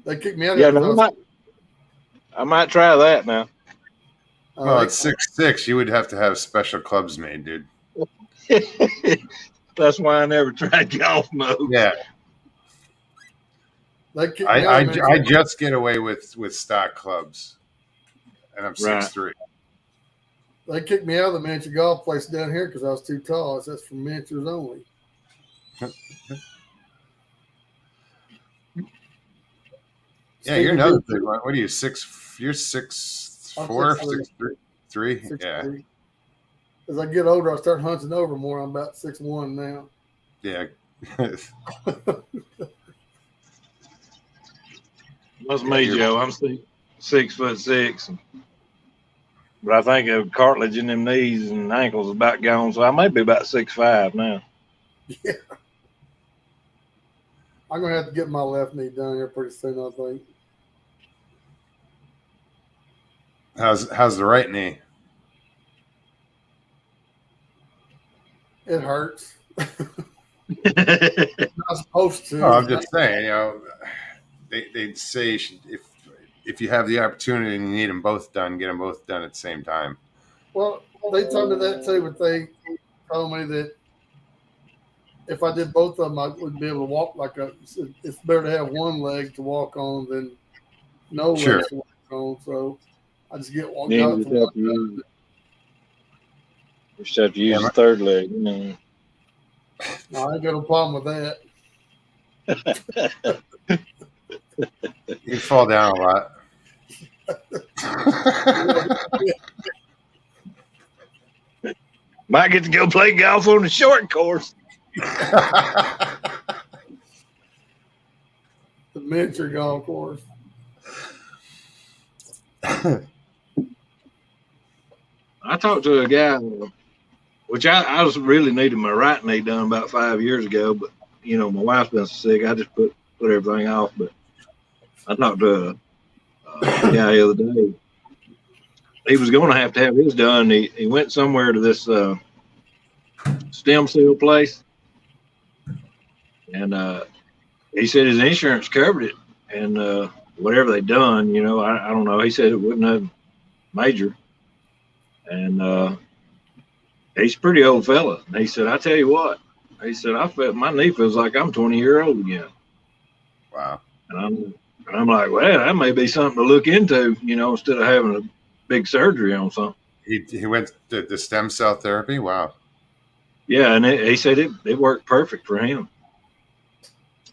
They kicked me out. Yeah, of no, I might try that now. Well, at 6'6", you would have to have special clubs made, dude. That's why I never tried golf mode. Yeah, They kicked me I out. I just get away with stock clubs, and I'm Right. 6'3". They kicked me out of the miniature golf place down here because I was too tall. It says that's for miniatures only. Yeah, you're another big one. What are you, 6? You're 6'4", 6'3". 6'3"? Yeah, 6'3". As I get older, I start hunting over more. I'm about 6'1" now. yeah. That's me, Joe. I'm 6'6", but I think the cartilage in them knees and ankles is about gone, so I may be about 6'5" now. Yeah. I'm gonna have to get my left knee done here pretty soon, I think. How's the right knee? It hurts. It's not supposed to. No, I'm just saying, they say if you have the opportunity and you need them both done, get them both done at the same time. Well, they told me that too, but they told me that if I did both of them, I would be able to walk it's better to have one leg to walk on than no Sure. legs to walk on. So I just get one. Yeah, you just have to use the third leg. No, I ain't got no problem with that. You fall down a lot. Might get to go play golf on the short course. The miniature golf course. I talked to a guy, which I was really needing my right knee done about 5 years ago, but my wife's been sick. I just put everything off. But I talked to a guy the other day. He was going to have his done. He went somewhere to this stem cell place, and he said his insurance covered it, and whatever they done, I don't know. He said it wouldn't have Major, and he's a pretty old fella. And he said, "I tell you what," he said, "I felt my knee feels like I'm 20-year old again." Wow. And I'm like, well, that may be something to look into, instead of having a big surgery on something. He went to the stem cell therapy. Wow. Yeah, and he said it worked perfect for him.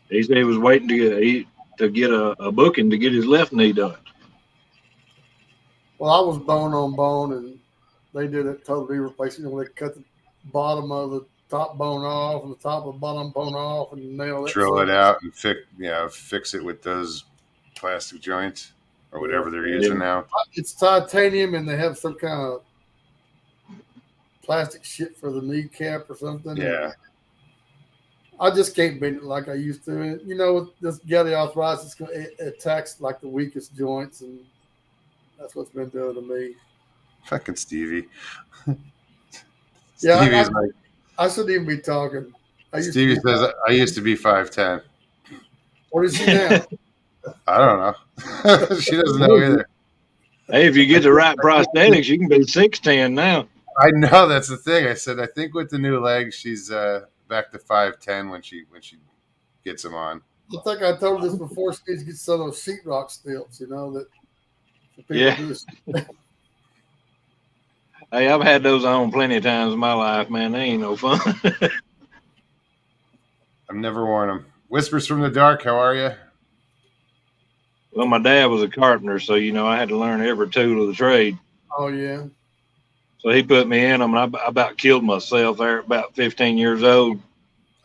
He said he was waiting to get a booking to get his left knee done. Well, I was bone on bone, and they did a total knee replacement. They cut the bottom of the top bone off and the top of the bottom bone off and nail it. Drill it out and fix it with those plastic joints or whatever they're using now. It's titanium, and they have some kind of plastic shit for the kneecap or something. Yeah. I just can't bend it like I used to. And, with this gouty arthritis, it attacks like the weakest joints, and that's what's been doing to me. Fucking Stevie. Yeah, Stevie's like, I shouldn't even be talking. Stevie says, I used to be 5'10". What is she now? I don't know. She doesn't know either. Hey, if you get the right prosthetics, you can be 6'10" now. I know, that's the thing. I said, I think with the new legs, she's back to 5'10" when she gets them on. I think I told this before. She needs to get some of those sheetrock stilts, that people do. Hey, I've had those on plenty of times in my life, man. They ain't no fun. I've never worn them. Whispers from the Dark, how are you? Well, my dad was a carpenter, so, I had to learn every tool of the trade. Oh, yeah. So he put me in them, and I about killed myself there at about 15 years old.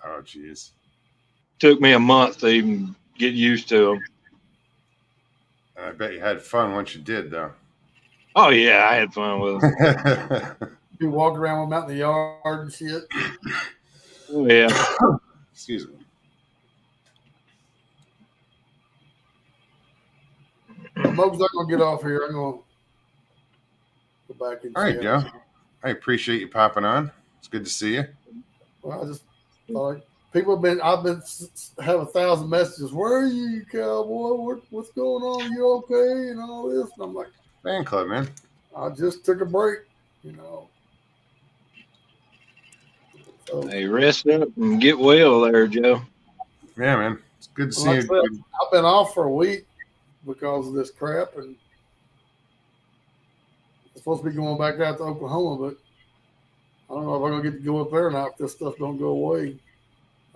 Oh, jeez. Took me a month to even get used to them. I bet you had fun once you did, though. Oh, yeah, I had fun with them. You walk around with them out in the yard and shit. Oh, yeah. Excuse me. Mo's not going to get off here. I'm going to go back in. All right, Joe. I appreciate you popping on. It's good to see you. Well, I just thought I've been have 1,000 messages. Where are you, cowboy? What's going on? You okay? And all this. And I'm like, Fan club, man. I just took a break, So, Hey, rest up and get well there, Joe. Yeah, man. It's good to see like I you. said, I've been off for a week because of this crap, and I'm supposed to be going back out to Oklahoma, but I don't know if I'm gonna get to go up there or not if this stuff don't go away.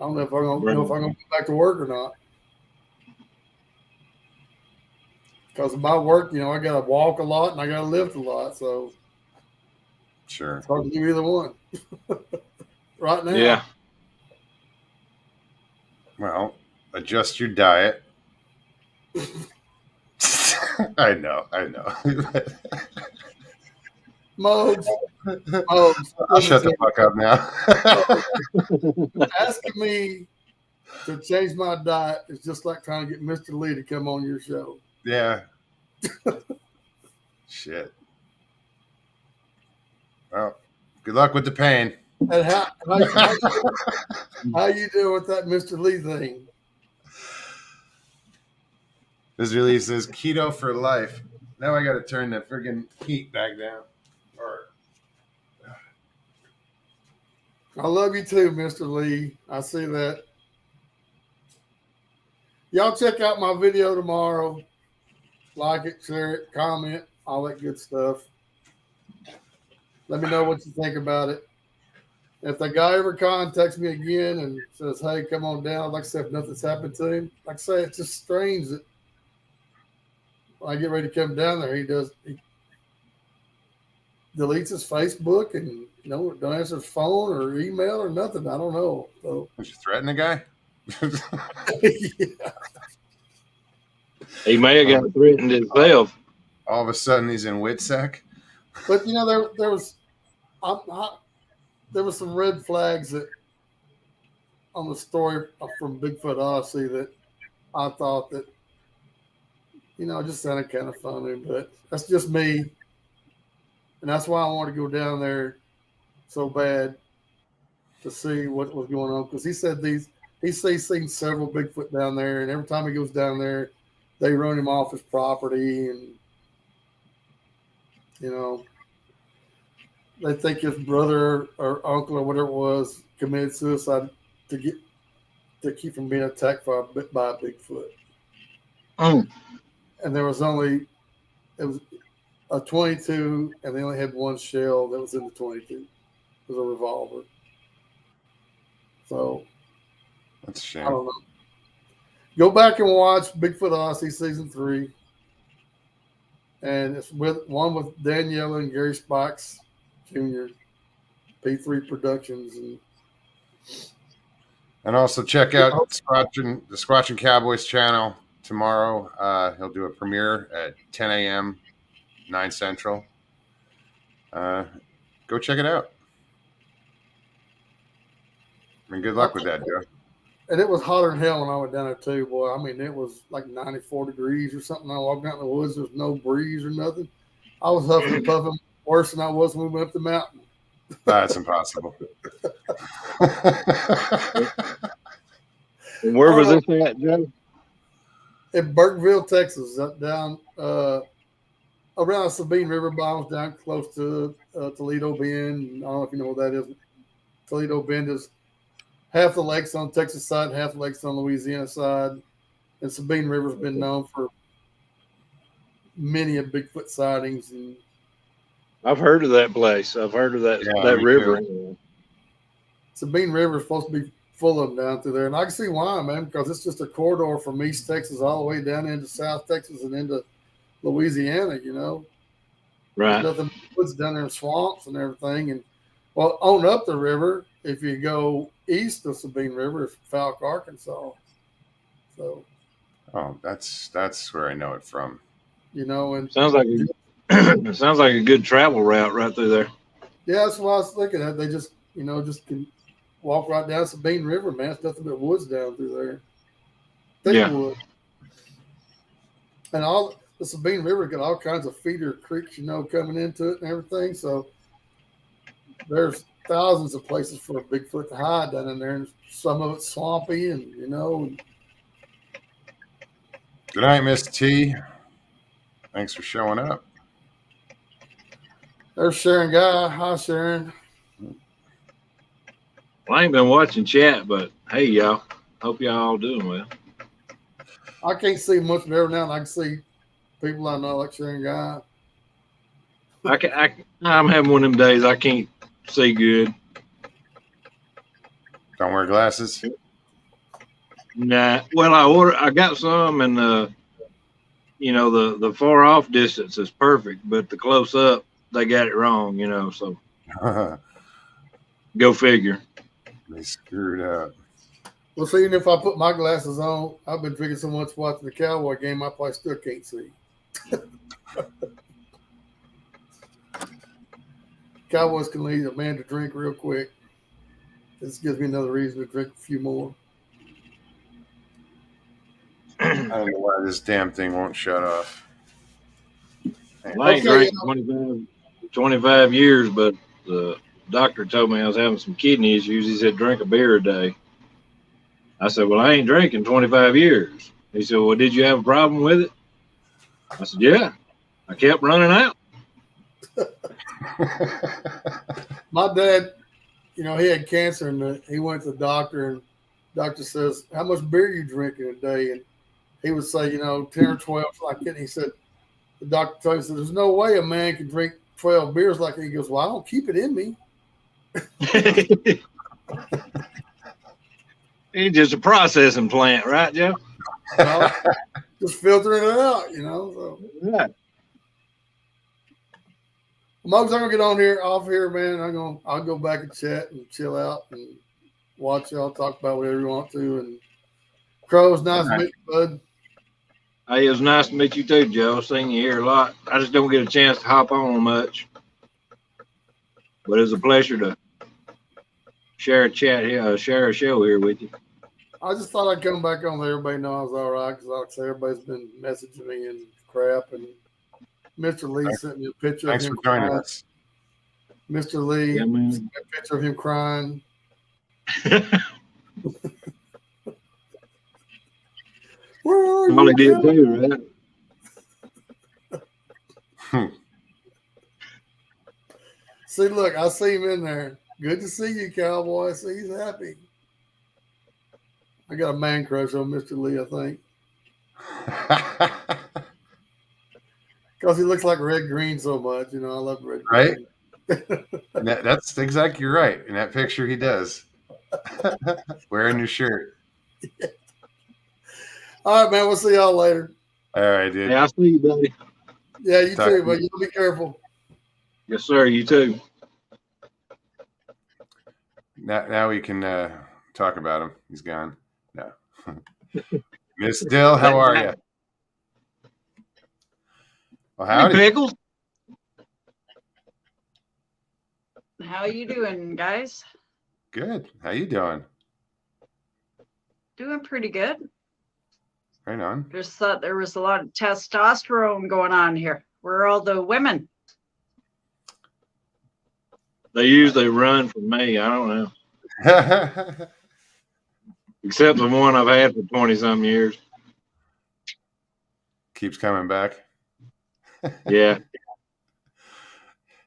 I don't know if I'm gonna go back to work or not. Because of my work, I gotta walk a lot and I gotta lift a lot, so Sure. it's hard to do either one right now. Yeah. Well, adjust your diet. I know. Mugs, I'll shut the fuck up now. asking me to change my diet is just like trying to get Mr. Lee to come on your show. Yeah. Shit. Well, good luck with the pain. And how you doing with that Mr. Lee thing? This release says keto for life. Now I got to turn the friggin' heat back down. I love you too, Mr. Lee. I see that. Y'all check out my video tomorrow. Like it, share it, comment, all that good stuff. Let me know what you think about it. If the guy ever contacts me again and says, hey, come on down, like I said, if nothing's happened to him, like I say, it's just strange that when I get ready to come down there, he deletes his Facebook and don't answer his phone or email or nothing. I don't know. So, Did you threaten the guy? yeah. He may have got threatened himself. All of a sudden he's in Witsec. But there was some red flags that on the story from Bigfoot Odyssey that I thought that just sounded kind of funny, but that's just me, and that's why I want to go down there so bad to see what was going on, because he said he's seen several Bigfoot down there, and every time he goes down there, they run him off his property, and You know, they think his brother or uncle or whatever it was committed suicide to keep from being attacked by a Bigfoot. Oh, And it was a 22, and they only had one shell that was in the 22. It was a revolver. So That's a I shame. don't know. Go back and watch Bigfoot Odyssey season 3, and it's with Danielle and Gary Spikes Jr. P3 Productions, And also check out the Squatching Cowboys channel tomorrow. He'll do a premiere at 10 a.m., 9 Central. Go check it out. And good luck with that, Joe. And it was hotter than hell when I went down there too, boy. I mean, it was like 94 degrees or something. I walked out in the woods. There was no breeze or nothing. I was huffing and puffing worse than I was when we went up the mountain. That's impossible. and where was this at, Joe? In Burkeville, Texas, up down around the Sabine River bottoms, down close to Toledo Bend. I don't know if you know what that is. Toledo Bend is half the lakes on Texas side, half the lakes on Louisiana side. And Sabine River's been known for many of Bigfoot sightings. And I've heard of that place. I've heard of that river. Sabine River is supposed to be full of them down through there. And I can see why, man, because it's just a corridor from East Texas all the way down into South Texas and into Louisiana, you know. Right. There's nothing but woods down there and swamps and everything. And, well, on up the river, if you go east of Sabine River, it's Falk, Arkansas. So. Oh, that's where I know it from. You know, and sounds like it sounds like a good travel route right through there. Yeah, that's what I was looking at. They just, just can walk right down Sabine River, man. It's nothing but woods down through there. Thick wood. And all the Sabine River got all kinds of feeder creeks, coming into it and everything. So there's thousands of places for a Bigfoot to hide down in there, and some of it's swampy, and Good night, Miss T. Thanks for showing up. There's Sharon Guy. Hi, Sharon. Well, I ain't been watching chat, but hey, y'all. Hope y'all all doing well. I can't see much, but every now and then I can see people I know, like Sharon Guy. I'm having one of them days I can't see good. Don't wear glasses? Nah. Well, I got some, and the far off distance is perfect, but the close up they got it wrong. So go figure. They screwed up. Well, see, even if I put my glasses on, I've been drinking so much watching the Cowboy game, I probably still can't see. Cowboys can lead a man to drink real quick. This gives me another reason to drink a few more. I don't know why this damn thing won't shut off. Well, I ain't drank 25 years, but the doctor told me I was having some kidney issues. He said, drink a beer a day. I said, well, I ain't drinking 25 years. He said, well, did you have a problem with it? I said, yeah. I kept running out. My dad, he had cancer, and he went to the doctor, and the doctor says, how much beer you drinking a day? And he would say, 10 or 12 like that. And he said, the doctor told him, there's no way a man can drink 12 beers like that. He goes, well, I don't keep it in me. He's just a processing plant, right, Joe? Just filtering it out, So. Yeah. Mugs, I'm gonna get off here, man. I'll go back and chat and chill out and watch y'all talk about whatever you want to. And Crow, it's nice to meet you, bud. Hey, it was nice to meet you too, Joe. Seen you here a lot. I just don't get a chance to hop on much. But it's a pleasure to share a chat here, share a show here with you. I just thought I'd come back on there. Everybody know I was all right, because like I say, everybody's been messaging me and crap. And Mr. Lee sent me a picture of him crying. Us. Mr. Lee sent me a picture of him crying. Where are Molly you? Did too, right? See, look, I see him in there. Good to see you, cowboy. See, he's happy. I got a man crush on Mr. Lee, I think. Because he looks like red green so much. You know, I love red Right? green. That's exactly right. In that picture, he does. Wearing your shirt. All right, man. We'll see y'all later. All right, dude. Yeah, I see you, buddy. Yeah, you Talk too, to but you. you be careful. Yes, sir. You too. Now we can talk about him. He's gone. No. Miss Dill, how are you? Well, Hey, howdy. Pickles. How you doing, guys? Good. How you doing? Doing pretty good. Right on. Just thought there was a lot of testosterone going on here. Where are all the women? They usually run from me. I don't know. Except the one I've had for 20-some years. Keeps coming back. Yeah.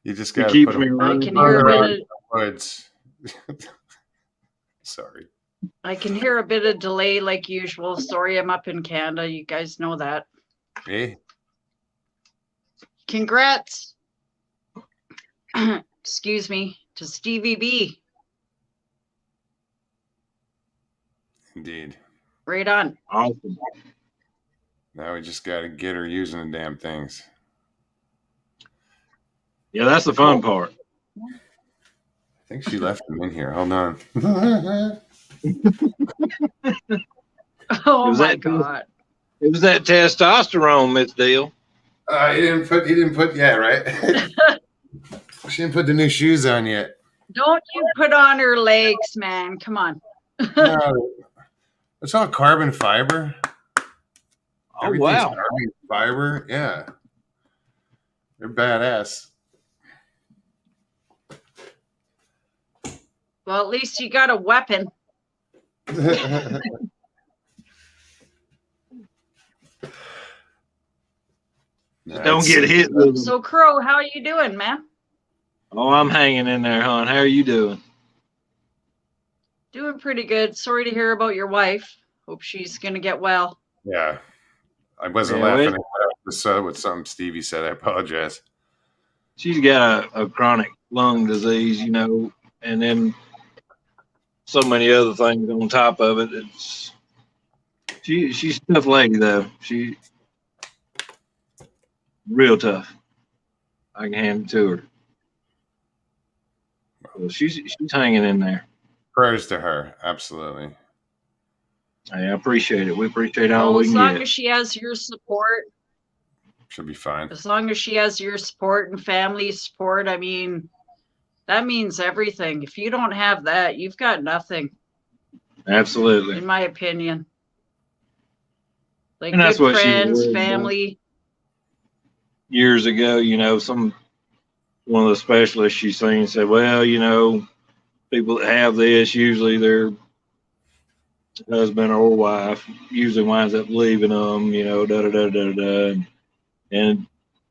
You just He got to keeps put me him I running. can hear a further out bit in of the woods. Sorry. I can hear a bit of delay like usual. Sorry, I'm up in Canada. You guys know that. Hey, Congrats. Excuse me, to Stevie B. indeed. Right on. Awesome. Now we just got to get her using the damn things. Yeah, that's the fun part. I think she left them in here. Hold on. Oh Was my that- God. It was that testosterone, Miss Deal. He didn't put yet, right? She didn't put the new shoes on yet. Don't you put on her legs, man. Come on. No, it's all carbon fiber. Oh, Everything's wow. carbon fiber. Yeah. They're badass. Well, at least you got a weapon. Don't get hit with them. So, Crow, how are you doing, man? Oh, I'm hanging in there, hon. How are you doing? Doing pretty good. Sorry to hear about your wife. Hope she's gonna get well. Yeah. I wasn't Yeah, laughing well- at with something Stevie said. I apologize. She's got a chronic lung disease, you know, and then so many other things on top of it. She's a tough lady though. She real tough. I can hand it to her. So she's hanging in there. Prayers to her. Absolutely. I appreciate it. We appreciate all Well, we as can long get. as she has your support, She'll be fine. as long as she has your support and family support, I mean, that means everything. If you don't have that, you've got nothing, Absolutely. in my opinion. Like And that's good what she was friends, worried about. family. Years ago, you know, one of the specialists she seen said, well, you know, people that have this, usually their husband or wife usually winds up leaving them, you know, da da da da da. And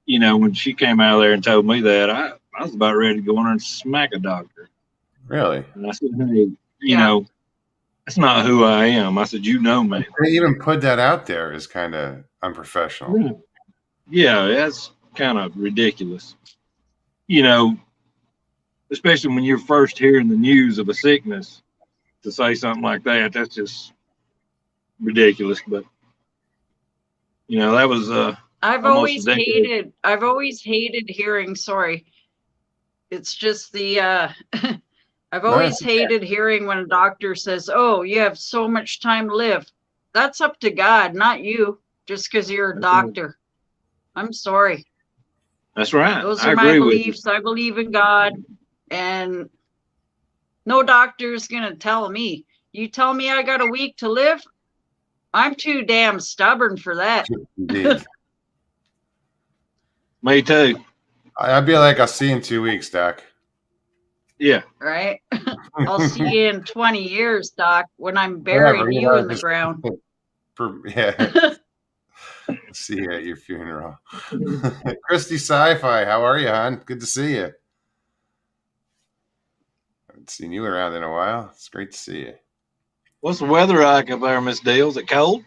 you know, when she came out of there and told me that, I was about ready to go in there and smack a doctor. Really? And I said, hey, you Yeah. know, that's not who I am. I said, you know me. They even put that out there is kind of unprofessional. Yeah, that's kind of ridiculous. You know, especially when you're first hearing the news of a sickness, to say something like that, that's just ridiculous. But you know, that was I've almost a always decade. hated hearing, sorry. It's just the I've No, always that's okay. hated hearing when a doctor says, "Oh, you have so much time to live." That's up to God, not you, just because you're a That's right. doctor. I'm sorry. That's right. Those I are my agree with you. beliefs. I believe in God, and no doctor's gonna tell me. You tell me I got a week to live, I'm too damn stubborn for that. Indeed. Me too. I'd be like, I'll see you in 2 weeks, Doc. Yeah. Right? I'll see you in 20 years, Doc, when I'm burying Whatever, you in the just- ground. Yeah. See you at your funeral. Christy Sci-Fi, how are you, hon? Good to see you. Haven't seen you around in a while. It's great to see you. What's the weather like up there, Miss Deal? Is it cold?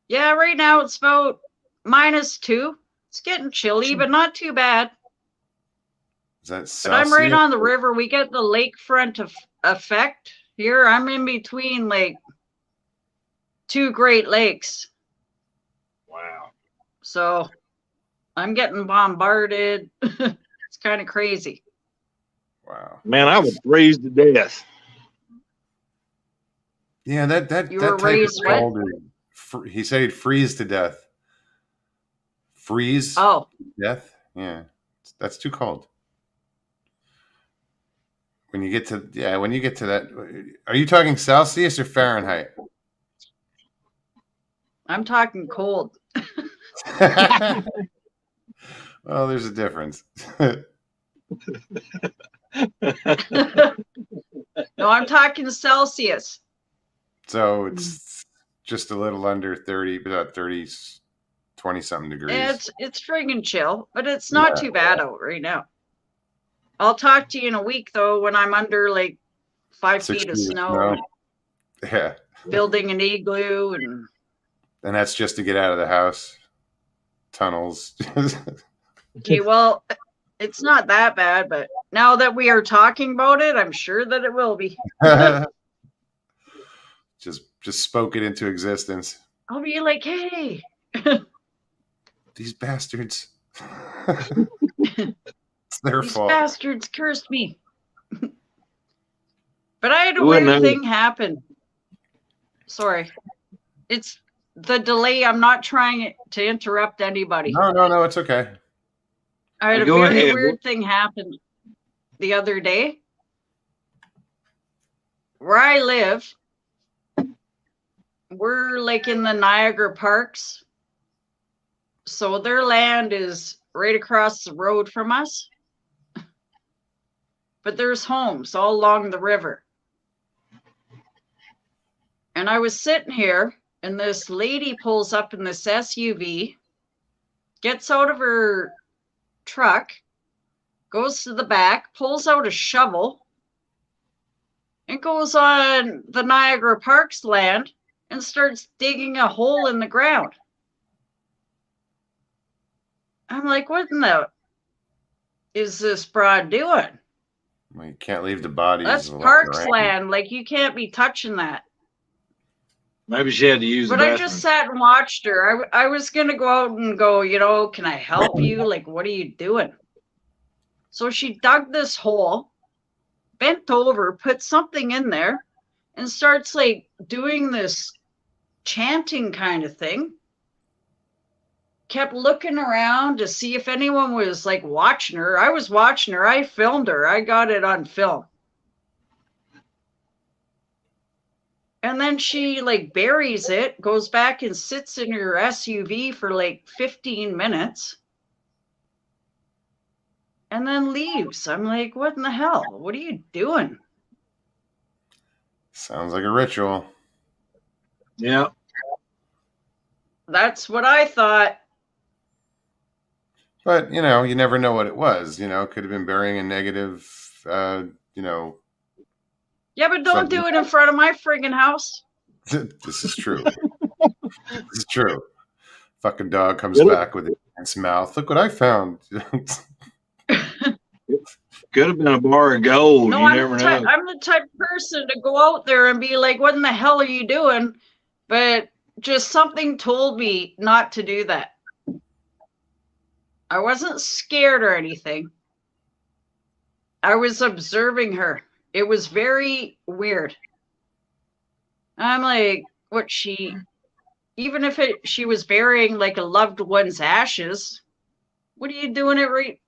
Yeah, right now it's about -2. It's getting chilly, but not too bad. Is that But I'm right Celsius? on the river. We get the lakefront effect here. I'm in between like two Great Lakes. Wow. So I'm getting bombarded. It's kind of crazy. Wow. Man, I would freeze to death. Yeah, that You that were type of raised what? cold. He said he'd freeze to death. Freeze Oh, to death? Yeah, that's too cold. When you get to that, are you talking Celsius or Fahrenheit? I'm talking cold. Well, there's a difference. No, I'm talking Celsius. So it's just a little under 30, about 30, 20 something degrees. It's friggin' chill, but it's not too bad out right now. I'll talk to you in a week though when I'm under like 5 6 feet of feet of snow, Yeah. building an igloo, and that's just to get out of the house. Tunnels. okay, well, it's not that bad, but now that we are talking about it, I'm sure that it will be. just spoke it into existence. I'll be like, hey, These bastards. It's their these fault. bastards cursed me. But I had a Who wouldn't weird know? thing happen. Sorry. It's the delay. I'm not trying to interrupt anybody. No, it's okay. I had a Go very ahead. weird thing happen the other day. Where I live, we're like in the Niagara Parks. So their land is right across the road from us. But there's homes all along the river. And I was sitting here, and this lady pulls up in this SUV, gets out of her truck, goes to the back, pulls out a shovel, and goes on the Niagara Parks land and starts digging a hole in the ground. I'm like, what in the is this broad doing? Well, you can't leave the bodies. That's laying Parks around. land. Like, you can't be touching that. Maybe she had to use the But I bathroom. just sat and watched her. I was going to go out and go, can I help you? Like, what are you doing? So she dug this hole, bent over, put something in there, and starts like doing this chanting kind of thing. Kept looking around to see if anyone was like watching her. I was watching her. I filmed her. I got it on film. And then she like buries it, goes back and sits in her SUV for like 15 minutes. And then leaves. I'm like, what in the hell? What are you doing? Sounds like a ritual. Yeah. That's what I thought. But, you never know what it was. Could have been burying a negative, Yeah, but don't do it in front of my friggin' house. This is true. This is true. Fucking dog comes back with its mouth. Look what I found. Could have been a bar of gold. No, You never know. I'm the type of person to go out there and be like, what in the hell are you doing? But just something told me not to do that. I wasn't scared or anything. I was observing her. It was very weird. I'm like, even if she was burying like a loved one's ashes, what are you doing it right?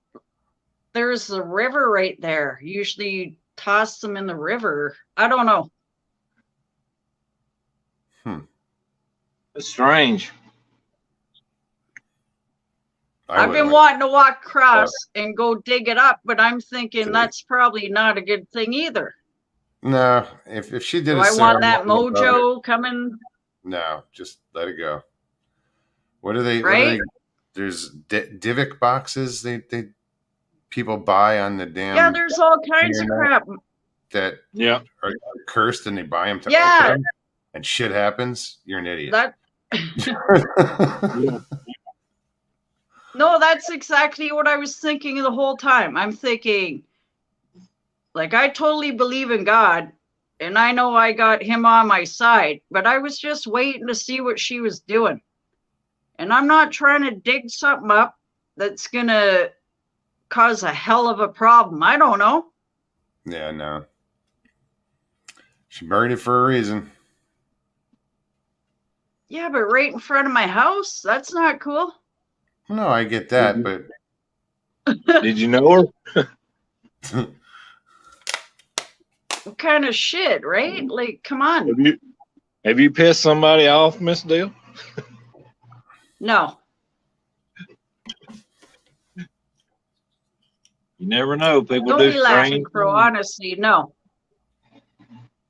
There's a river right there. Usually you toss them in the river. I don't know. It's strange. I've been wanting to walk across and go dig it up, but I'm thinking that's probably not a good thing either. No, if she did Do I want that mojo coming? No, just let it go. What are they? Right? There's Divic boxes. people buy on the damn Yeah, there's all kinds of internet crap. that Yeah. are cursed and they buy them to Yeah. open them and shit happens, you're an idiot. That Yeah. No, that's exactly what I was thinking the whole time. I'm thinking, like, I totally believe in God, and I know I got him on my side, but I was just waiting to see what she was doing. And I'm not trying to dig something up that's going to cause a hell of a problem. I don't know. Yeah, no. She buried it for a reason. Yeah, but right in front of my house? That's not cool. No, I get that, but Did you know her? What kind of shit, right? Like, come on. Have you pissed somebody off, Miss Dale? No. You never know. People Don't do be laughing, strange Crow. things. Honestly, no.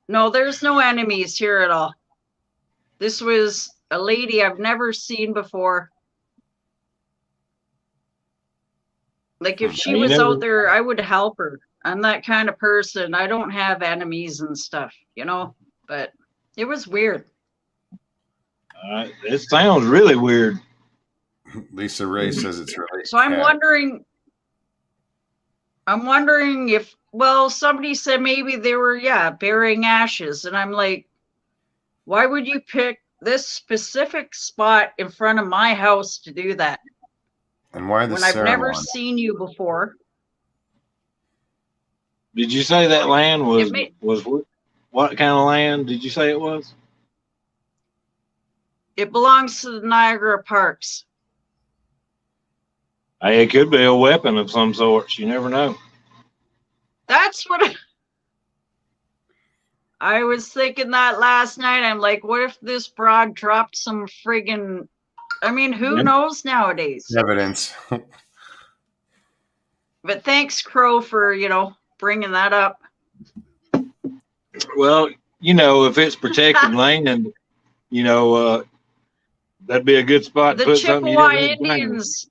No, there's no enemies here at all. This was a lady I've never seen before. Like, if she You was never- out there, I would help her. I'm that kind of person. I don't have enemies and stuff, you know? But it was weird. It sounds really weird. Lisa Ray says it's really So I'm cat. wondering if, well, somebody said maybe they were, burying ashes. And I'm like, why would you pick this specific spot in front of my house to do that? And why the When I've never ceremony? seen you before. Did you say that land was It may- what kind of land did you say it was? It belongs to the Niagara Parks. Hey, it could be a weapon of some sort. You never know. That's what I was thinking that last night. I'm like, what if this broad dropped some friggin', I mean, who Yeah. knows nowadays? Evidence. But thanks, Crow, for, bringing that up. Well, if it's protected land, that'd be a good spot to The put something you Chippewa didn't want to find.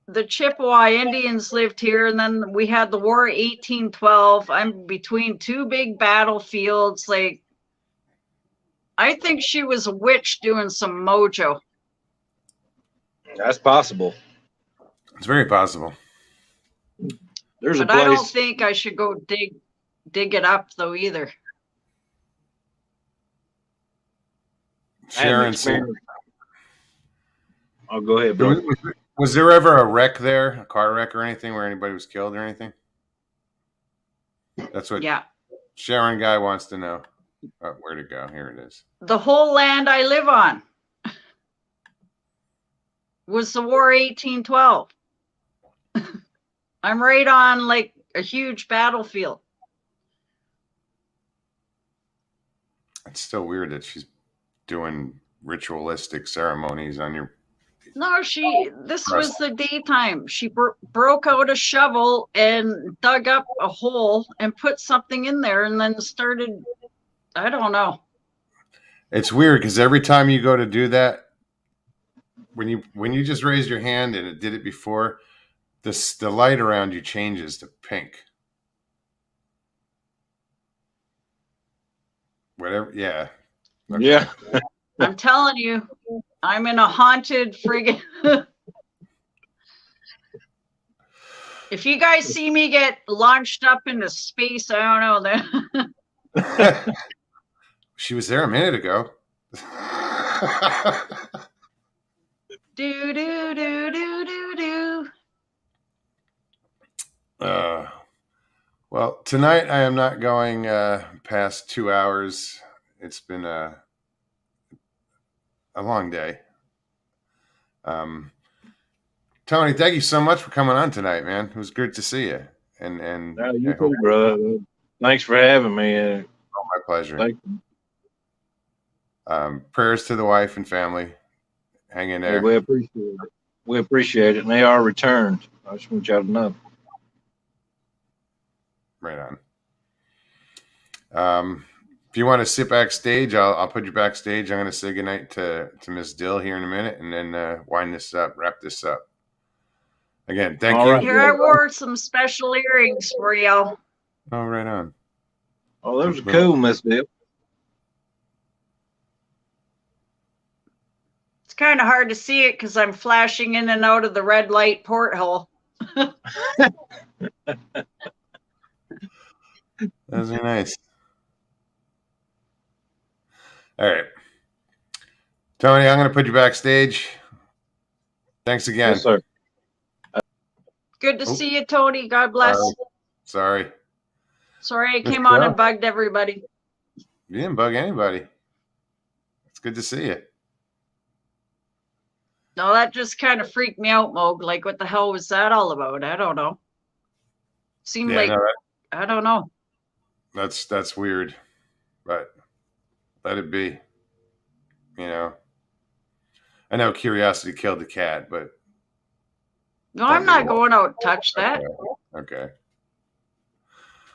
The Chippewa Indians lived here, and then we had the War of 1812. I'm between two big battlefields. Like, I think she was a witch doing some mojo. That's possible. It's very possible. There's a But I don't place. think I should go dig it up, though, either. I had an Sharon said, experience. Oh, go ahead, bro. was there ever a wreck there, a car wreck or anything where anybody was killed or anything? That's what Yeah. Sharon guy wants to know. Oh, where to go? Here it is. The whole land I live on was the War 1812. I'm right on like a huge battlefield. It's still weird that she's doing ritualistic ceremonies on your. No, this was the daytime. She broke out a shovel and dug up a hole and put something in there and then started, I don't know. It's weird because every time you go to do that, when you just raise your hand and it did it before, the light around you changes to pink. Whatever, yeah. Okay. Yeah. I'm telling you, I'm in a haunted friggin'. If you guys see me get launched up into space, I don't know. Then She was there a minute ago. do do do do do do. Well, tonight I am not going past 2 hours. It's been a long day. Tony, thank you so much for coming on tonight, man. It was good to see you. And You too, brother. Thanks for having me. my pleasure. Thank you. Prayers to the wife and family. Hang in there. Yeah, we appreciate it. We appreciate it, and they are returned. I just want y'all to know. Right on. If you want to sit backstage, I'll put you backstage. I'm going to say goodnight to Miss Dill here in a minute and then wind this up, wrap this up. Again, thank All you. right. Here, I wore some special earrings for y'all. Oh, right on. Oh, those are cool, Miss Bill. It's kind of hard to see it because I'm flashing in and out of the red light porthole. Those are nice. All right. Tony, I'm going to put you backstage. Thanks again. Yes, sir. Good to Oh. see you, Tony. God bless. Sorry. Sorry I Miss came on Joe? and bugged everybody. You didn't bug anybody. It's good to see you. No, that just kind of freaked me out, Moog. Like, what the hell was that all about? I don't know. Seemed Yeah, like, no, I don't know. that's weird, but let it be. You know, I know curiosity killed the cat, but No, I'm not going out to touch that. okay.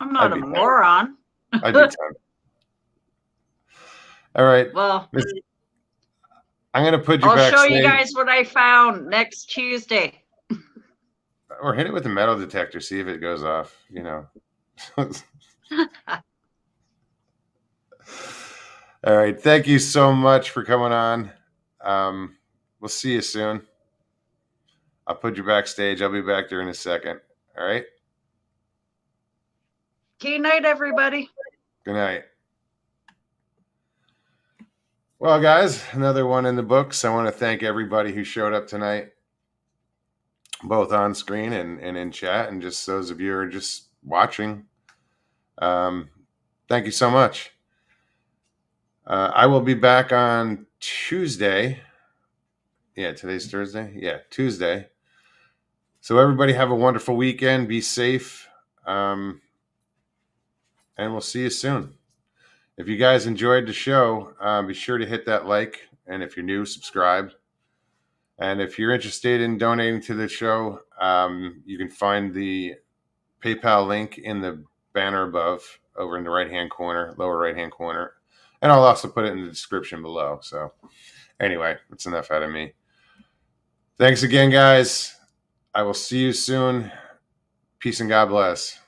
I'm not I'd a be moron. I'd be tempted. All right. Well, I'm going to put you I'll backstage. show you guys what I found next Tuesday. Or hit it with a metal detector, see if it goes off, you know. All right. Thank you so much for coming on. We'll see you soon. I'll put you backstage. I'll be back there in a second. All right. Good night, everybody. Good night. Well, guys, another one in the books. I want to thank everybody who showed up tonight, both on screen and in chat, and just those of you who are just watching. Thank you so much. I will be back on Tuesday. Yeah, today's Thursday. Yeah, Tuesday. So everybody have a wonderful weekend. Be safe. And we'll see you soon. If you guys enjoyed the show, be sure to hit that like. And if you're new, subscribe. And if you're interested in donating to the show, you can find the PayPal link in the banner above, over in the right-hand corner, lower right-hand corner. And I'll also put it in the description below. So anyway, that's enough out of me. Thanks again, guys. I will see you soon. Peace and God bless.